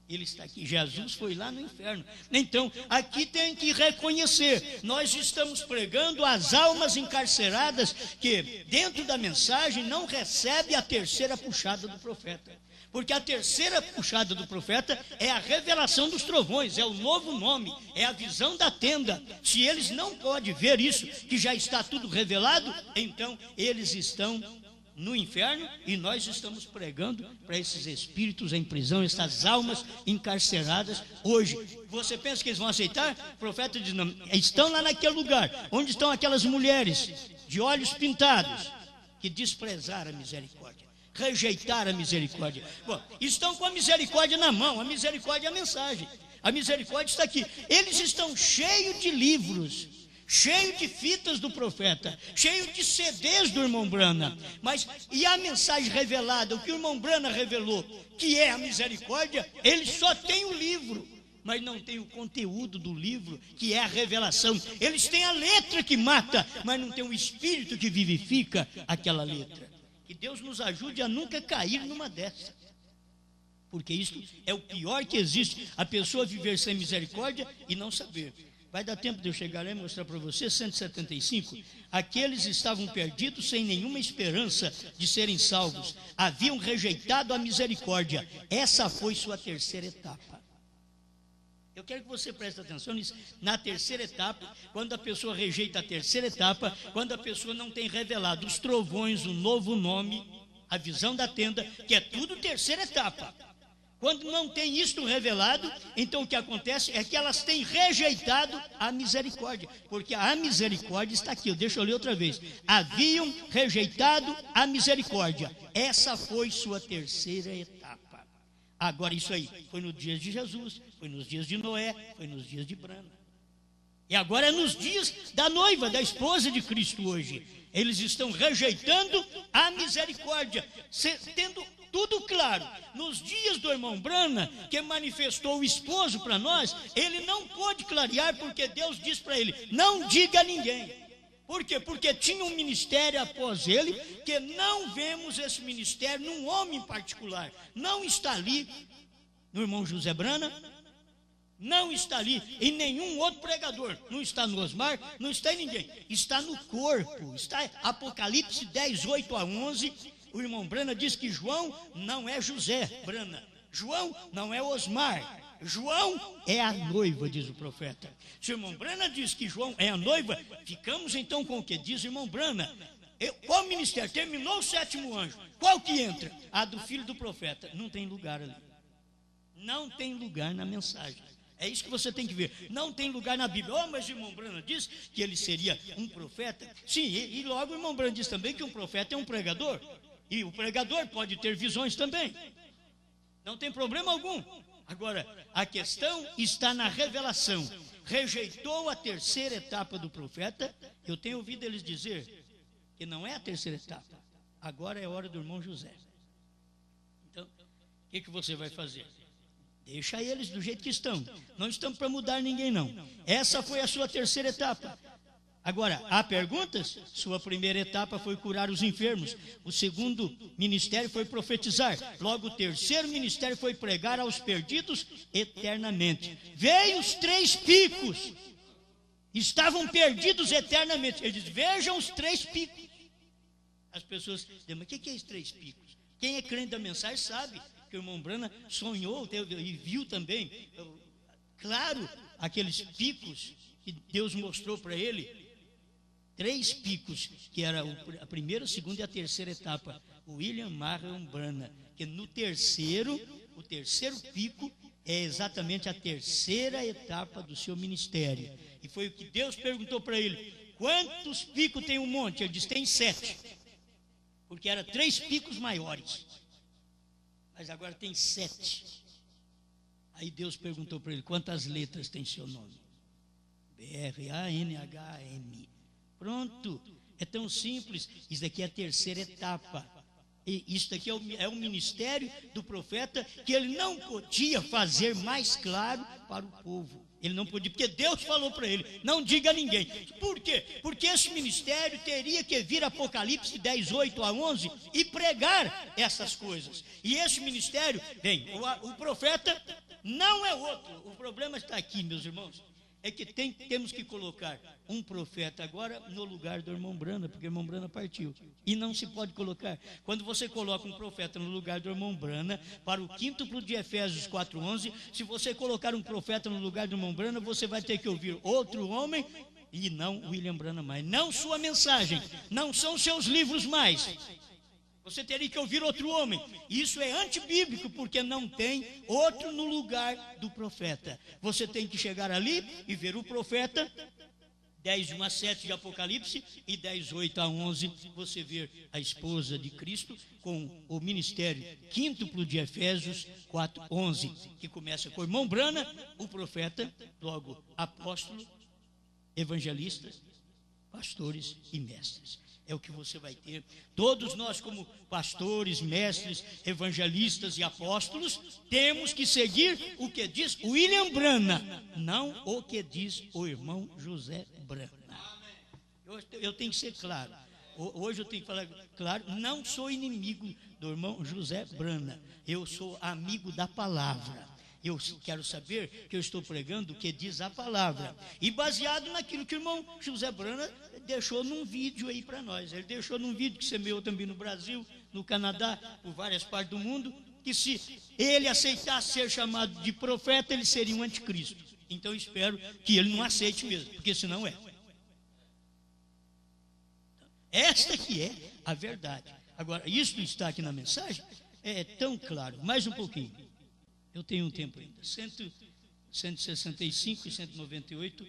Ele está aqui. Jesus foi lá no inferno. Então, aqui tem que reconhecer. Nós estamos pregando às almas encarceradas que, dentro da mensagem, não recebe a terceira puxada do profeta. Porque a terceira puxada do profeta é a revelação dos trovões, é o novo nome, é a visão da tenda. Se eles não podem ver isso, que já está tudo revelado, então eles estão no inferno, e nós estamos pregando para esses espíritos em prisão, essas almas encarceradas hoje. Você pensa que eles vão aceitar? O profeta diz, não, estão lá naquele lugar, onde estão aquelas mulheres de olhos pintados, que desprezaram a misericórdia, rejeitaram a misericórdia. Bom, estão com a misericórdia na mão, a misericórdia é a mensagem, a misericórdia está aqui. Eles estão cheios de livros, cheio de fitas do profeta, cheio de CDs do irmão Brana, mas e a mensagem revelada, o que o irmão Brana revelou, que é a misericórdia, ele só tem o livro, mas não tem o conteúdo do livro, que é a revelação. Eles têm a letra que mata, mas não tem o espírito que vivifica aquela letra. Que Deus nos ajude a nunca cair numa dessa, porque isso é o pior que existe, a pessoa viver sem misericórdia e não saber. Vai dar tempo de eu chegar lá e mostrar para você. 175. Aqueles estavam perdidos sem nenhuma esperança de serem salvos. Haviam rejeitado a misericórdia. Essa foi sua terceira etapa. Eu quero que você preste atenção nisso. Na terceira etapa, quando a pessoa rejeita a terceira etapa, quando a pessoa não tem revelado os trovões, o novo nome, a visão da tenda, que é tudo terceira etapa. Quando não tem isto revelado, então o que acontece é que elas têm rejeitado a misericórdia, porque a misericórdia está aqui, deixa eu ler outra vez. Haviam rejeitado a misericórdia, essa foi sua terceira etapa. Agora isso aí foi nos dias de Jesus, foi nos dias de Noé, foi nos dias de Brana. E agora é nos dias da noiva, da esposa de Cristo hoje. Eles estão rejeitando a misericórdia, tendo tudo claro. Nos dias do irmão Brana, que manifestou o esposo para nós, ele não pôde clarear, porque Deus disse para ele, não diga a ninguém. Por quê? Porque tinha um ministério após ele, que não vemos esse ministério num homem particular. Não está ali no irmão José Brana, não está ali em nenhum outro pregador, não está no Osmar, não está em ninguém, está no corpo. Está Apocalipse 10, 8 a 11, o irmão Brana diz que João não é José Brana, João não é Osmar, João é a noiva, diz o profeta. Se o irmão Brana diz que João é a noiva, ficamos então com o que diz o irmão Brana. Qual ministério? Terminou o sétimo anjo, qual que entra? A do filho do profeta. Não tem lugar ali, não tem lugar na mensagem. É isso que você tem que ver. Não tem lugar na Bíblia. Oh, mas o irmão Brana diz que ele seria um profeta. Sim, e logo o irmão Brana diz também que um profeta é um pregador. E o pregador pode ter visões também. Não tem problema algum. Agora, a questão está na revelação. Rejeitou a terceira etapa do profeta. Eu tenho ouvido eles dizer que não é a terceira etapa. Agora é a hora do irmão José. Então, o que você vai fazer? Deixa eles do jeito que estão. Não estamos para mudar ninguém, não. Essa foi a sua terceira etapa. Agora, há perguntas? Sua primeira etapa foi curar os enfermos. O segundo ministério foi profetizar. Logo, o terceiro ministério foi pregar aos perdidos eternamente. Veio os 3 picos. Estavam perdidos eternamente. Ele diz, vejam os 3 picos. As pessoas dizem, mas o que é esses 3 picos? Quem é crente da mensagem sabe que o irmão Brana sonhou e viu também, claro, aqueles picos que Deus mostrou para ele. 3 picos, que era a primeira, a segunda e a terceira etapa. William Marion Branham, que o terceiro pico é exatamente a terceira etapa do seu ministério. E foi o que Deus perguntou para ele: quantos picos tem um monte? Ele disse: tem 7. Porque era 3 picos maiores. Mas agora tem 7. Aí Deus perguntou para ele: quantas letras tem seu nome? BRANHM. Pronto. É tão simples. Isso daqui é a terceira etapa. E isso daqui é o ministério do profeta, que ele não podia fazer mais claro para o povo. Ele não podia, porque Deus falou para ele: não diga a ninguém. Por quê? Porque esse ministério teria que vir Apocalipse 10, 8 a 11 e pregar essas coisas. E esse ministério, bem, o profeta não é outro. O problema está aqui, meus irmãos, é que temos que colocar um profeta agora no lugar do irmão Branham, porque o irmão Branham partiu. E não se pode colocar. Quando você coloca um profeta no lugar do irmão Branham, para o quíntuplo de Efésios 4:11, se você colocar um profeta no lugar do irmão Branham, você vai ter que ouvir outro homem e não William Branham mais. Não sua mensagem, não são seus livros mais. Você teria que ouvir outro homem. Isso é antibíblico, porque não tem outro no lugar do profeta. Você tem que chegar ali e ver o profeta, 10, 1 a 7 de Apocalipse, e 10, 8 a 11, você ver a esposa de Cristo com o ministério quíntuplo de Efésios 4, 11, que começa com o irmão Branham, o profeta, logo apóstolo, evangelistas, pastores e mestres. É o que você vai ter. Todos nós, como pastores, mestres, evangelistas e apóstolos, temos que seguir o que diz William Branham, não o que diz o irmão José Branham. Eu tenho que ser claro. Hoje eu tenho que falar claro, não sou inimigo do irmão José Branham. Eu sou amigo da palavra. Eu quero saber que eu estou pregando o que diz a palavra. E baseado naquilo que o irmão José Branham deixou num vídeo aí para nós. Ele deixou num vídeo que semeou também no Brasil, no Canadá, por várias partes do mundo, que se ele aceitasse ser chamado de profeta, ele seria um anticristo. Então eu espero que ele não aceite mesmo, porque senão é. Esta que é a verdade. Agora, isso está aqui na mensagem, é tão claro. Mais um pouquinho. Eu tenho um tempo ainda. 165 e 198,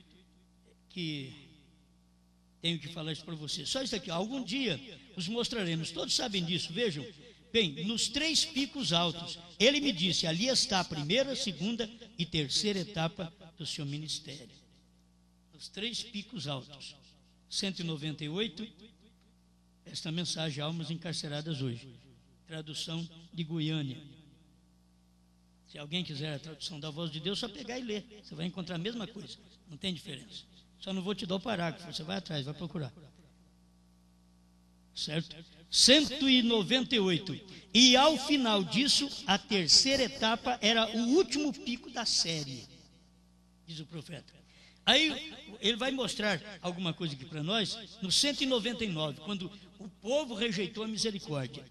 que tenho que falar isso para você. Só isso aqui, algum dia os mostraremos. Todos sabem disso, vejam. Bem, nos 3 picos altos, ele me disse: ali está a primeira, segunda e terceira etapa do seu ministério. Nos 3 picos altos. 198, esta mensagem, almas encarceradas hoje. Tradução de Goiânia. Se alguém quiser a tradução da voz de Deus, só pegar e ler. Você vai encontrar a mesma coisa. Não tem diferença. Só não vou te dar o parágrafo. Você vai atrás, vai procurar. Certo? 198. E ao final disso, a terceira etapa era o último pico da série, diz o profeta. Aí ele vai mostrar alguma coisa aqui para nós, no 199, quando o povo rejeitou a misericórdia.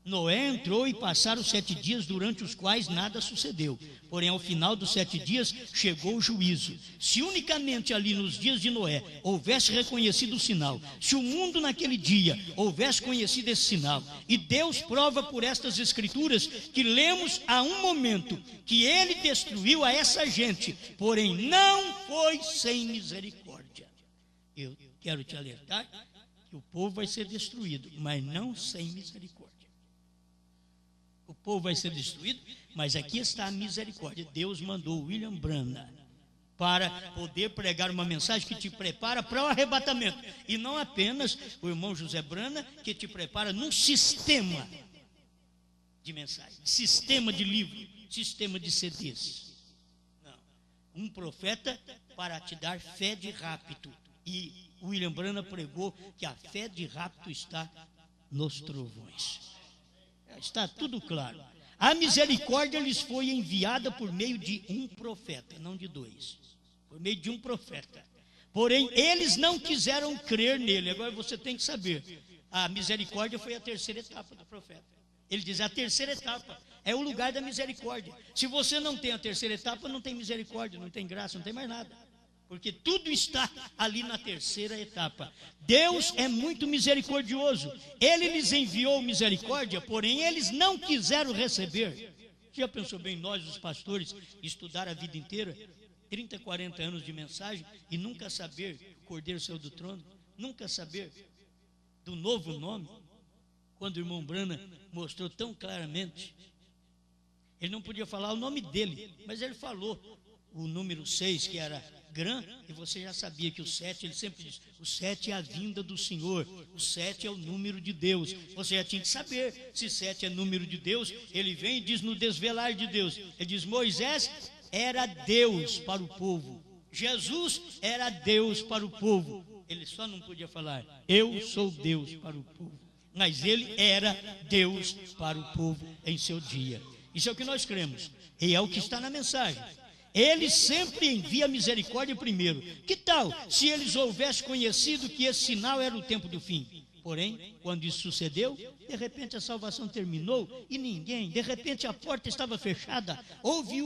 Noé entrou e passaram 7 dias, durante os quais nada sucedeu. Porém, ao final dos 7 dias, chegou o juízo. Se unicamente ali nos dias de Noé houvesse reconhecido o sinal, se o mundo naquele dia houvesse conhecido esse sinal, e Deus prova por estas escrituras que lemos há um momento que ele destruiu a essa gente, porém não foi sem misericórdia. Eu quero te alertar que o povo vai ser destruído, mas não sem misericórdia. O povo vai ser destruído, mas aqui está a misericórdia. Deus mandou William Branham para poder pregar uma mensagem que te prepara para o arrebatamento. E não apenas o irmão José Branham, que te prepara num sistema de mensagem, sistema de livro, sistema de CDs. Não. Um profeta para te dar fé de rapto. E William Branham pregou que a fé de rapto está nos trovões. Está tudo claro. A misericórdia lhes foi enviada por meio de um profeta, não de 2. Por meio de um profeta. Porém, eles não quiseram crer nele. Agora você tem que saber. A misericórdia foi a terceira etapa do profeta. Ele diz: a terceira etapa é o lugar da misericórdia. Se você não tem a terceira etapa, não tem misericórdia, não tem graça, não tem mais nada. porque tudo está ali na terceira etapa. Deus é muito misericordioso. Ele lhes enviou misericórdia, porém eles não quiseram receber. Já pensou bem, nós, os pastores, estudar a vida inteira, 30, 40 anos de mensagem, e nunca saber que o Cordeiro saiu do trono, nunca saber do novo nome, quando o irmão Branham mostrou tão claramente. Ele não podia falar o nome dele, mas ele falou o número 6, que era Gran, e você já sabia que o 7, ele sempre diz, o 7 é a vinda do Senhor, o 7 é o número de Deus. Você já tinha que saber, se 7 é número de Deus, ele vem e diz no desvelar de Deus, ele diz, Moisés era Deus para o povo, Jesus era Deus para o povo, ele só não podia falar, eu sou Deus para o povo, mas ele era Deus para o povo em seu dia. Isso é o que nós cremos, e é o que está na mensagem. Ele sempre envia misericórdia primeiro. Que tal se eles houvessem conhecido que esse sinal era o tempo do fim? Porém, quando isso sucedeu, de repente a salvação terminou e ninguém, de repente a porta estava fechada. Houve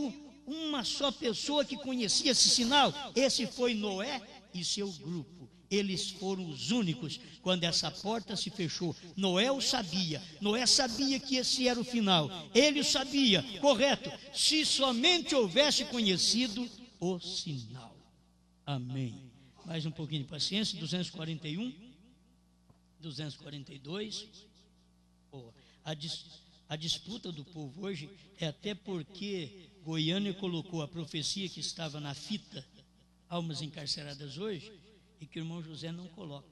uma só pessoa que conhecia esse sinal. Esse foi Noé e seu grupo. Eles foram os únicos quando essa porta se fechou. Noé o sabia. Noé sabia que esse era o final. Ele o sabia, correto. Se somente houvesse conhecido o sinal. Amém. Mais um pouquinho de paciência. 241. 242. A disputa do povo hoje é até porque Goiânia colocou a profecia que estava na fita, almas encarceradas hoje, e que o irmão José não coloca.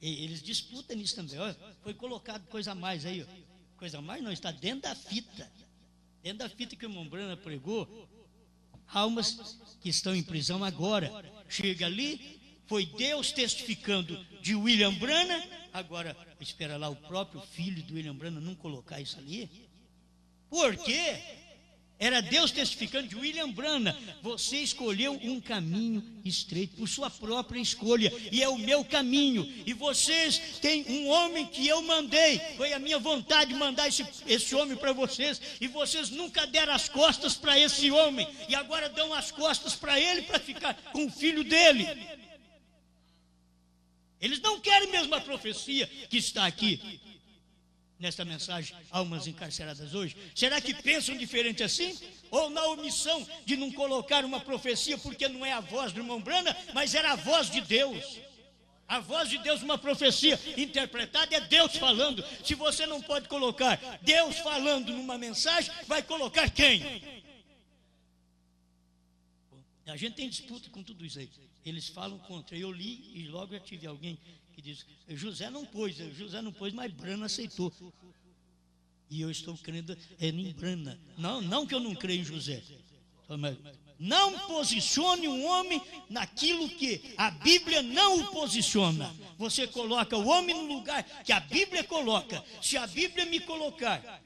Eles disputam nisso também. Olha, foi colocado coisa a mais aí. Ó. Coisa a mais não, está dentro da fita. Dentro da fita que o irmão Branham pregou, almas que estão em prisão agora. Chega ali, foi Deus testificando de William Branham, agora espera lá o próprio filho do William Branham não colocar isso ali. Por quê? Era Deus testificando de William Branham. Você escolheu um caminho estreito por sua própria escolha, e é o meu caminho. E vocês têm um homem que eu mandei, foi a minha vontade mandar esse homem para vocês, e vocês nunca deram as costas para esse homem, e agora dão as costas para ele para ficar com o filho dele. Eles não querem mesmo a profecia que está aqui nesta mensagem, almas encarceradas hoje. Será que pensam diferente assim? Ou na omissão de não colocar uma profecia porque não é a voz do irmão Branham, mas era a voz de Deus. A voz de Deus, uma profecia interpretada, é Deus falando. Se você não pode colocar Deus falando numa mensagem, vai colocar quem? A gente tem disputa com tudo isso aí. Eles falam contra. Eu li e logo eu tive alguém que diz, José não pôs, mas Branham aceitou. E eu estou crendo em Branham. Não que eu não creio em José. Não posicione um homem naquilo que a Bíblia não o posiciona. Você coloca o homem no lugar que a Bíblia coloca. Se a Bíblia me colocar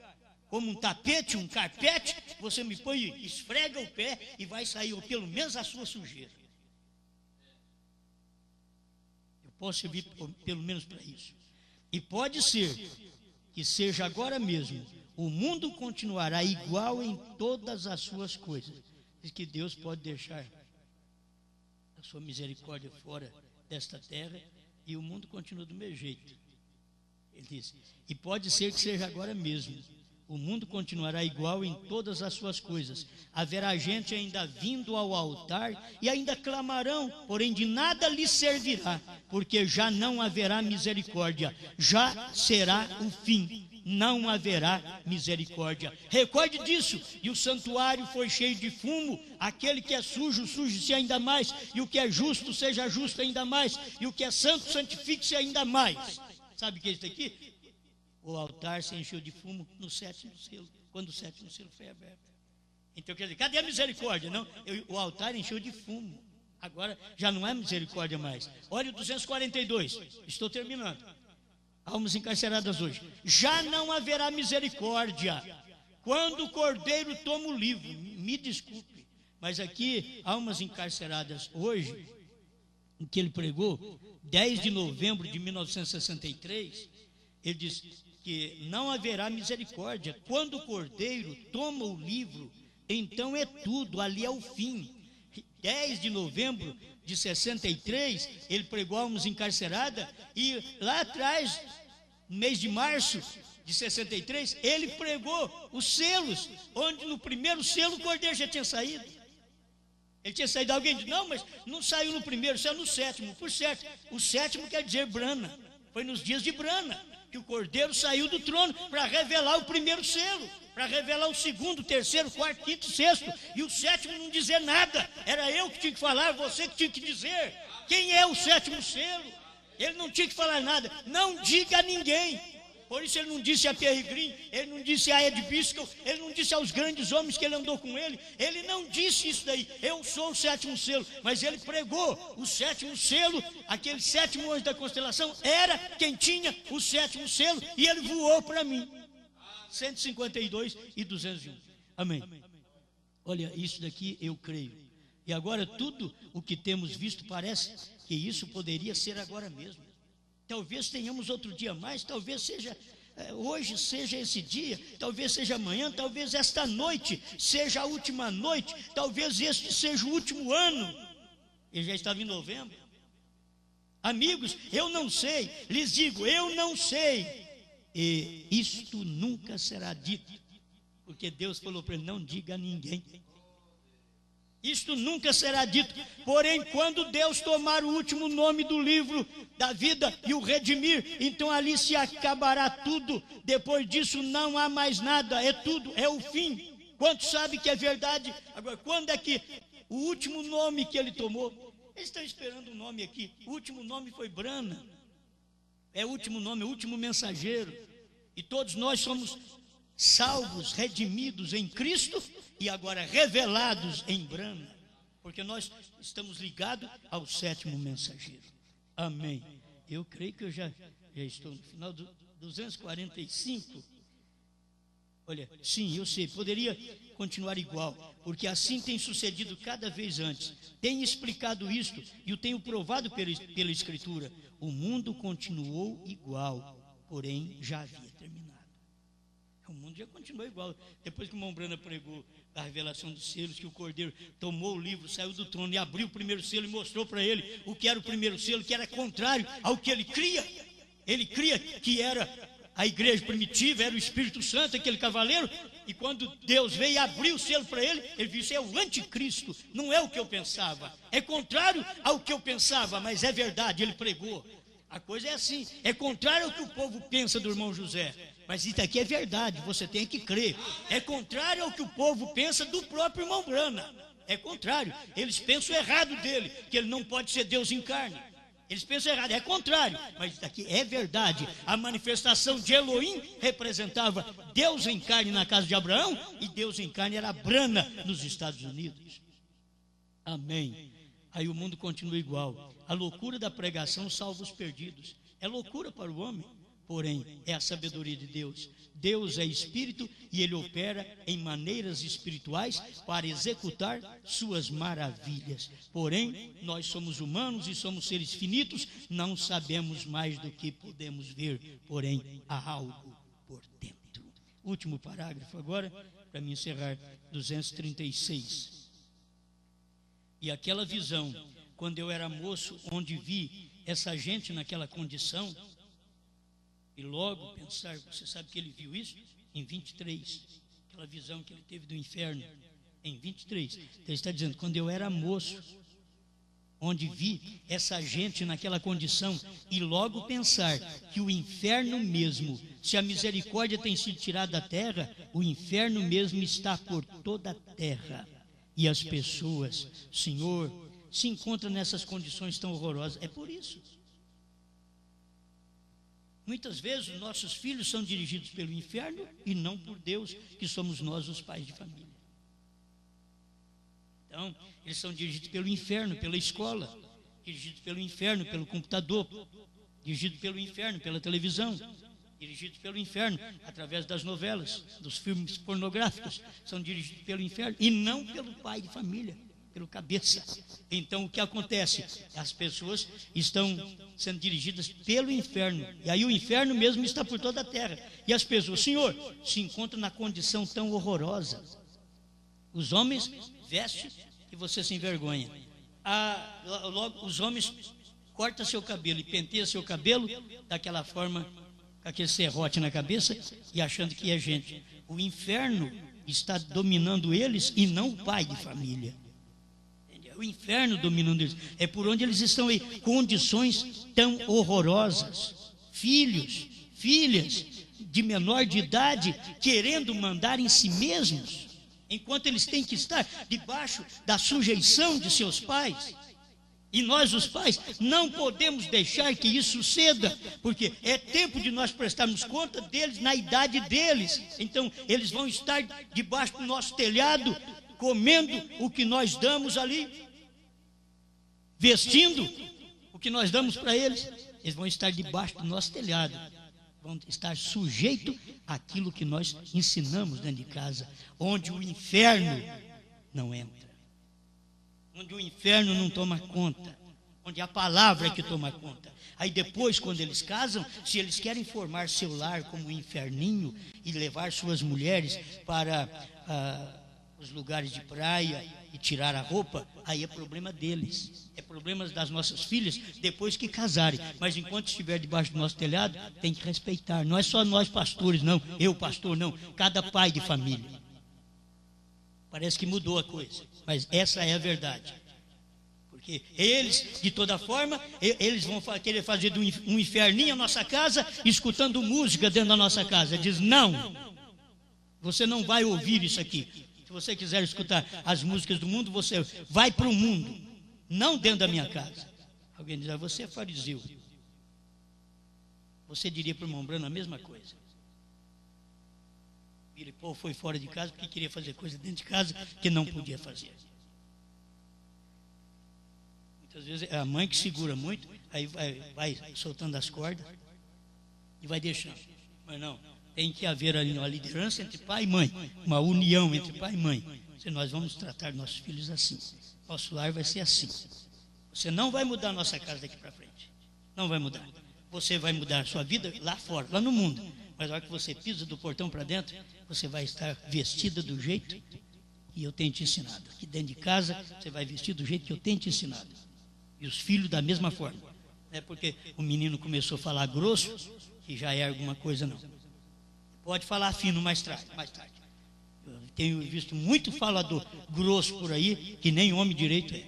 como um tapete, um carpete, você me põe, esfrega o pé e vai sair, ou pelo menos a sua sujeira. Eu posso servir pelo menos para isso. E pode ser que seja agora mesmo, o mundo continuará igual em todas as suas coisas. Diz que Deus pode deixar a sua misericórdia fora desta terra e o mundo continua do mesmo jeito. Ele diz, e pode ser que seja agora mesmo. O mundo continuará igual em todas as suas coisas. Haverá gente ainda vindo ao altar e ainda clamarão, porém de nada lhes servirá, porque já não haverá misericórdia, já será o fim, não haverá misericórdia. Recorde disso. E o santuário foi cheio de fumo. Aquele que é sujo, suje-se ainda mais, e o que é justo, seja justo ainda mais, e o que é santo, santifique-se ainda mais. Sabe o que é isso aqui? O altar se encheu de fumo no sétimo selo, quando o sétimo selo foi aberto. Então, quer dizer, cadê a misericórdia? Não, o altar encheu de fumo. Agora já não é misericórdia mais. Olha o 242, estou terminando. Almas encarceradas hoje. Já não haverá misericórdia quando o Cordeiro toma o livro. Me desculpe, mas aqui, almas encarceradas hoje, em que ele pregou, 10 de novembro de 1963, ele diz que não haverá misericórdia quando o Cordeiro toma o livro então é tudo, ali é o fim. 10 de novembro de 63, ele pregou almas encarceradas, e lá atrás, no mês de março de 63, ele pregou os selos, onde no primeiro selo o cordeiro já tinha saído. Ele tinha saído, alguém disse, não, mas não saiu no primeiro, saiu no sétimo. Por certo, o sétimo quer dizer Brana, foi nos dias de Brana que o cordeiro saiu do trono para revelar o primeiro selo, para revelar o segundo, terceiro, quarto, quinto, sexto, e o sétimo não dizer nada. Era eu que tinha que falar, você que tinha que dizer quem é o sétimo selo. Ele não tinha que falar nada, não diga a ninguém. Por isso ele não disse a Pierre Green, ele não disse a Ed Biscoe, ele não disse aos grandes homens que ele andou com ele não disse isso daí, eu sou o sétimo selo, mas ele pregou o sétimo selo, aquele sétimo anjo da constelação era quem tinha o sétimo selo, e ele voou para mim. 152 e 201. Amém. Olha, isso daqui eu creio. E agora tudo o que temos visto parece que isso poderia ser agora mesmo. Talvez tenhamos outro dia mais, talvez seja hoje seja esse dia, talvez seja amanhã, talvez esta noite seja a última noite, talvez este seja o último ano. Ele já estava em novembro. Amigos, eu não sei, lhes digo, eu não sei. E isto nunca será dito, porque Deus falou para ele, não diga a ninguém. Isto nunca será dito, porém quando Deus tomar o último nome do livro da vida e o redimir, então ali se acabará tudo, depois disso não há mais nada, é tudo, é o fim. Quantos sabem que é verdade? Agora, quando é que o último nome que ele tomou? Eles estão esperando um nome aqui, o último nome foi Brana, é o último nome, é o último mensageiro, e todos nós somos salvos, redimidos em Cristo, e agora revelados em Brana, porque nós estamos ligados ao sétimo mensageiro. Amém. Eu creio que eu já estou no final do 245. Olha, sim, eu sei, poderia continuar igual, porque assim tem sucedido cada vez antes. Tenho explicado isto e o tenho provado pela Escritura. O mundo continuou igual, porém já havia terminado. O mundo já continuou igual. Depois que o irmão Brana pregou a revelação dos selos, que o cordeiro tomou o livro, saiu do trono e abriu o primeiro selo e mostrou para ele o que era o primeiro selo, que era contrário ao que ele cria. Ele cria que era a igreja primitiva, era o Espírito Santo, aquele cavaleiro, e quando Deus veio e abriu o selo para ele, ele disse, é o anticristo, não é o que eu pensava, é contrário ao que eu pensava, mas é verdade, ele pregou. A coisa é assim, é contrário ao que o povo pensa do irmão José, mas isso aqui é verdade, você tem que crer. É contrário ao que o povo pensa do próprio irmão Brana, é contrário, eles pensam errado dele, que ele não pode ser Deus em carne. Eles pensam errado, é contrário, mas isso aqui é verdade. A manifestação de Elohim representava Deus em carne na casa de Abraão, e Deus em carne era Brana nos Estados Unidos. Amém. Aí o mundo continua igual. A loucura da pregação salva os perdidos. É loucura para o homem, porém é a sabedoria de Deus. Deus é espírito e ele opera em maneiras espirituais para executar suas maravilhas. Porém, nós somos humanos e somos seres finitos, não sabemos mais do que podemos ver, porém há algo por dentro. Último parágrafo agora, para me encerrar, 236. E aquela visão, quando eu era moço, onde vi essa gente naquela condição, e logo pensar, você sabe que ele viu isso? Em 23, aquela visão que ele teve do inferno, em 23. Então ele está dizendo, quando eu era moço, onde vi essa gente naquela condição, e logo pensar que o inferno mesmo, se a misericórdia tem sido tirada da terra, o inferno mesmo está por toda a terra. E as pessoas, Senhor, se encontram nessas condições tão horrorosas. É por isso. Muitas vezes os nossos filhos são dirigidos pelo inferno e não por Deus, que somos nós os pais de família. Então, eles são dirigidos pelo inferno, pela escola, dirigidos pelo inferno, pelo computador, dirigidos pelo inferno, pela televisão, dirigidos pelo inferno, através das novelas, dos filmes pornográficos, são dirigidos pelo inferno e não pelo pai de família, pelo cabeça. Então o que acontece? As pessoas estão sendo dirigidas pelo inferno, e aí o inferno mesmo está por toda a terra, e as pessoas, Senhor, se encontram na condição tão horrorosa. Os homens vestem e você se envergonha. Logo, os homens cortam seu cabelo e penteiam seu cabelo daquela forma, com aquele serrote na cabeça e achando que é gente. O inferno está dominando eles e não o pai de família. O inferno dominando eles. É por onde eles estão aí. Condições tão horrorosas. Filhos, filhas de menor de idade querendo mandar em si mesmos, enquanto eles têm que estar debaixo da sujeição de seus pais. E nós, os pais, não podemos deixar que isso suceda, porque é tempo de nós prestarmos conta deles na idade deles. Então, eles vão estar debaixo do nosso telhado, comendo o que nós damos ali, vestindo o que nós damos para eles. Eles vão estar debaixo do nosso telhado, vão estar sujeitos àquilo que nós ensinamos dentro de casa, onde o inferno não entra. Onde o inferno não toma conta, onde a palavra é que toma conta. Aí depois, quando eles casam, se eles querem formar seu lar como um inferninho e levar suas mulheres para os lugares de praia e tirar a roupa, aí é problema deles. É problema das nossas filhas depois que casarem. Mas enquanto estiver debaixo do nosso telhado, tem que respeitar. Não é só nós pastores, não. Eu pastor, não. Cada pai de família. Parece que mudou a coisa, mas essa é a verdade. Porque eles, de toda forma, eles vão querer fazer um inferninho a nossa casa, escutando música dentro da nossa casa. Diz, não, você não vai ouvir isso aqui. Se você quiser escutar as músicas do mundo, você vai para o mundo, não dentro da minha casa. Alguém diz, você é fariseu. Você diria para o irmão Brano a mesma coisa. Filipão foi fora de casa porque queria fazer coisa dentro de casa que não podia fazer. Muitas vezes é a mãe que segura muito, aí vai soltando as cordas e vai deixando. Mas não, tem que haver ali uma liderança entre pai e mãe, uma união entre pai e mãe. Se nós vamos tratar nossos filhos assim, nosso lar vai ser assim. Você não vai mudar a nossa casa daqui para frente. Não vai mudar. Você vai mudar a sua vida lá fora, lá no mundo. Mas na hora que você pisa do portão para dentro, você vai estar vestida do jeito que eu tenho te ensinado. Aqui dentro de casa, você vai vestir do jeito que eu tenho te ensinado. E os filhos da mesma forma. Não é porque o menino começou a falar grosso, que já é alguma coisa, não. Pode falar fino mais tarde. Eu tenho visto muito falador grosso por aí, que nem homem direito é.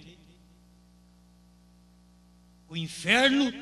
O inferno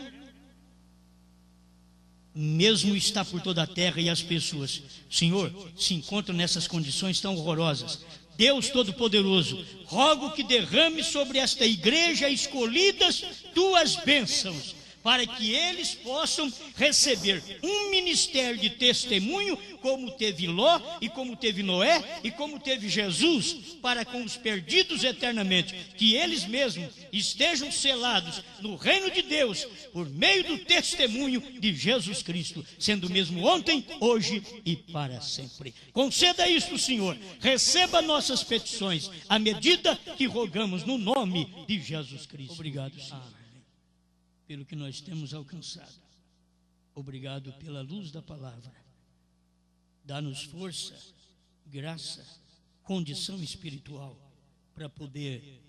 mesmo está por toda a terra e as pessoas, Senhor, se encontram nessas condições tão horrorosas. Deus Todo-Poderoso, rogo que derrame sobre esta igreja escolhidas tuas bênçãos, para que eles possam receber um ministério de testemunho, como teve Ló, e como teve Noé, e como teve Jesus, para com os perdidos eternamente, que eles mesmos estejam selados no reino de Deus, por meio do testemunho de Jesus Cristo, sendo o mesmo ontem, hoje e para sempre. Conceda isto, Senhor, receba nossas petições, à medida que rogamos no nome de Jesus Cristo. Obrigado, Senhor, pelo que nós temos alcançado. Obrigado pela luz da palavra. Dá-nos força, graça, condição espiritual para poder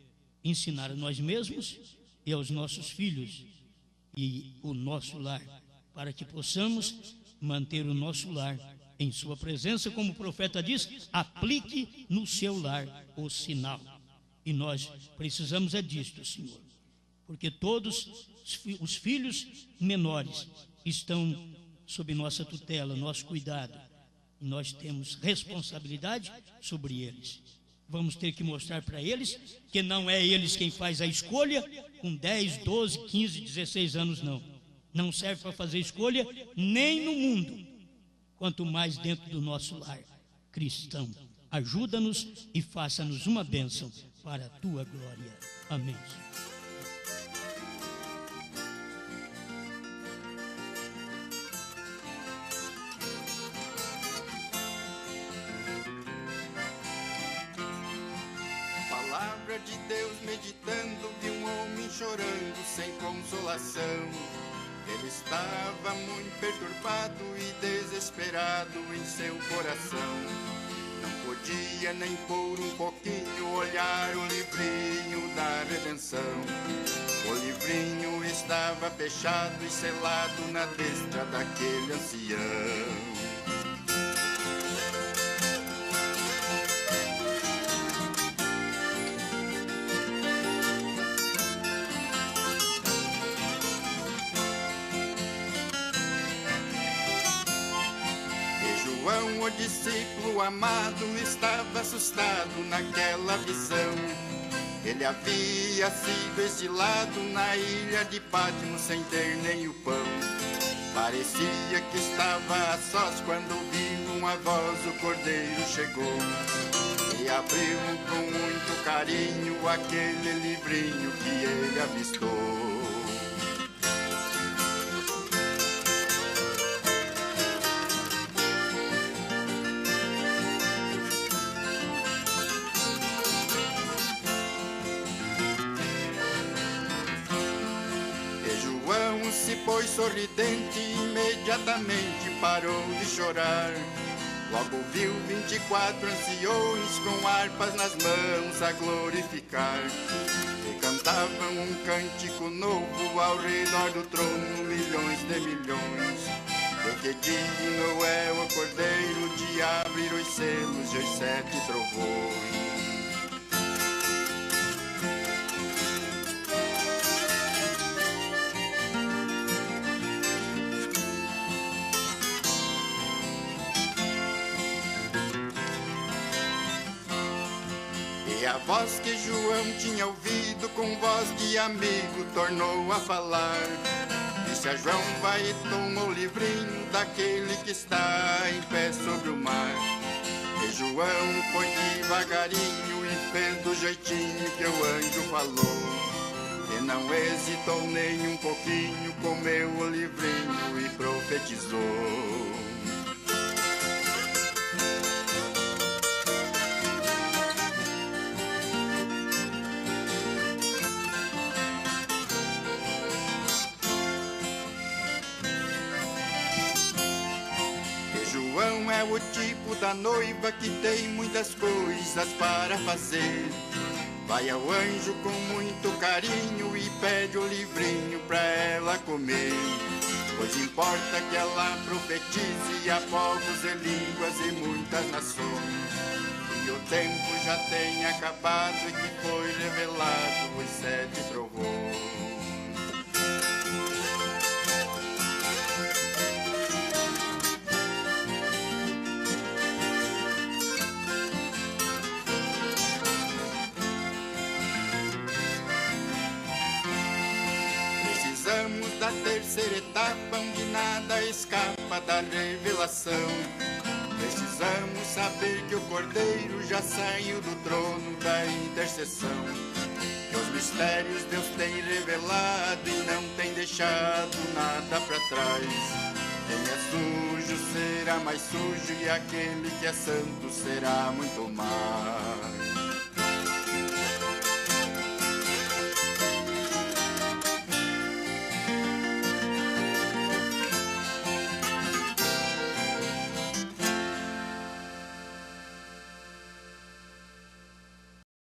ensinar a nós mesmos e aos nossos filhos e o nosso lar, para que possamos manter o nosso lar em sua presença, como o profeta diz, aplique no seu lar o sinal. E nós precisamos disto, Senhor, porque todos os filhos menores estão sob nossa tutela, nosso cuidado, e nós temos responsabilidade sobre eles. Vamos ter que mostrar para eles que não é eles quem faz a escolha com 10, 12, 15, 16 anos, não. Não serve para fazer escolha nem no mundo, quanto mais dentro do nosso lar cristão. Ajuda-nos e faça-nos uma bênção para a tua glória. Amém. Palavra de Deus meditando, vi um homem chorando sem consolação. Ele estava muito perturbado e desesperado em seu coração. Não podia nem por um pouquinho olhar o livrinho da redenção. O livrinho estava fechado e selado na destra daquele ancião. João, o discípulo amado, estava assustado naquela visão. Ele havia sido exilado na ilha de Patmos sem ter nem o pão. Parecia que estava a sós quando ouviu uma voz, o cordeiro chegou. E abriu com muito carinho aquele livrinho que ele avistou. Se pôs sorridente, imediatamente parou de chorar. Logo viu 24 anciões com harpas nas mãos a glorificar. E cantavam um cântico novo ao redor do trono, milhões de milhões. De que digno é o cordeiro de abrir os selos e os 7 trovões. E a voz que João tinha ouvido com voz de amigo tornou a falar. Disse a João, vai e toma o livrinho daquele que está em pé sobre o mar. E João foi devagarinho e fez do jeitinho que o anjo falou. E não hesitou nem um pouquinho, comeu o livrinho e profetizou. João é o tipo da noiva que tem muitas coisas para fazer. Vai ao anjo com muito carinho e pede o livrinho pra ela comer. Pois importa que ela profetize a povos e línguas e muitas nações. E o tempo já tem acabado e que foi revelado os 7 trovões. Precisamos da terceira etapa onde nada escapa da revelação. Precisamos saber que o Cordeiro já saiu do trono da intercessão. Que os mistérios Deus tem revelado e não tem deixado nada para trás. Quem é sujo será mais sujo e aquele que é santo será muito mais.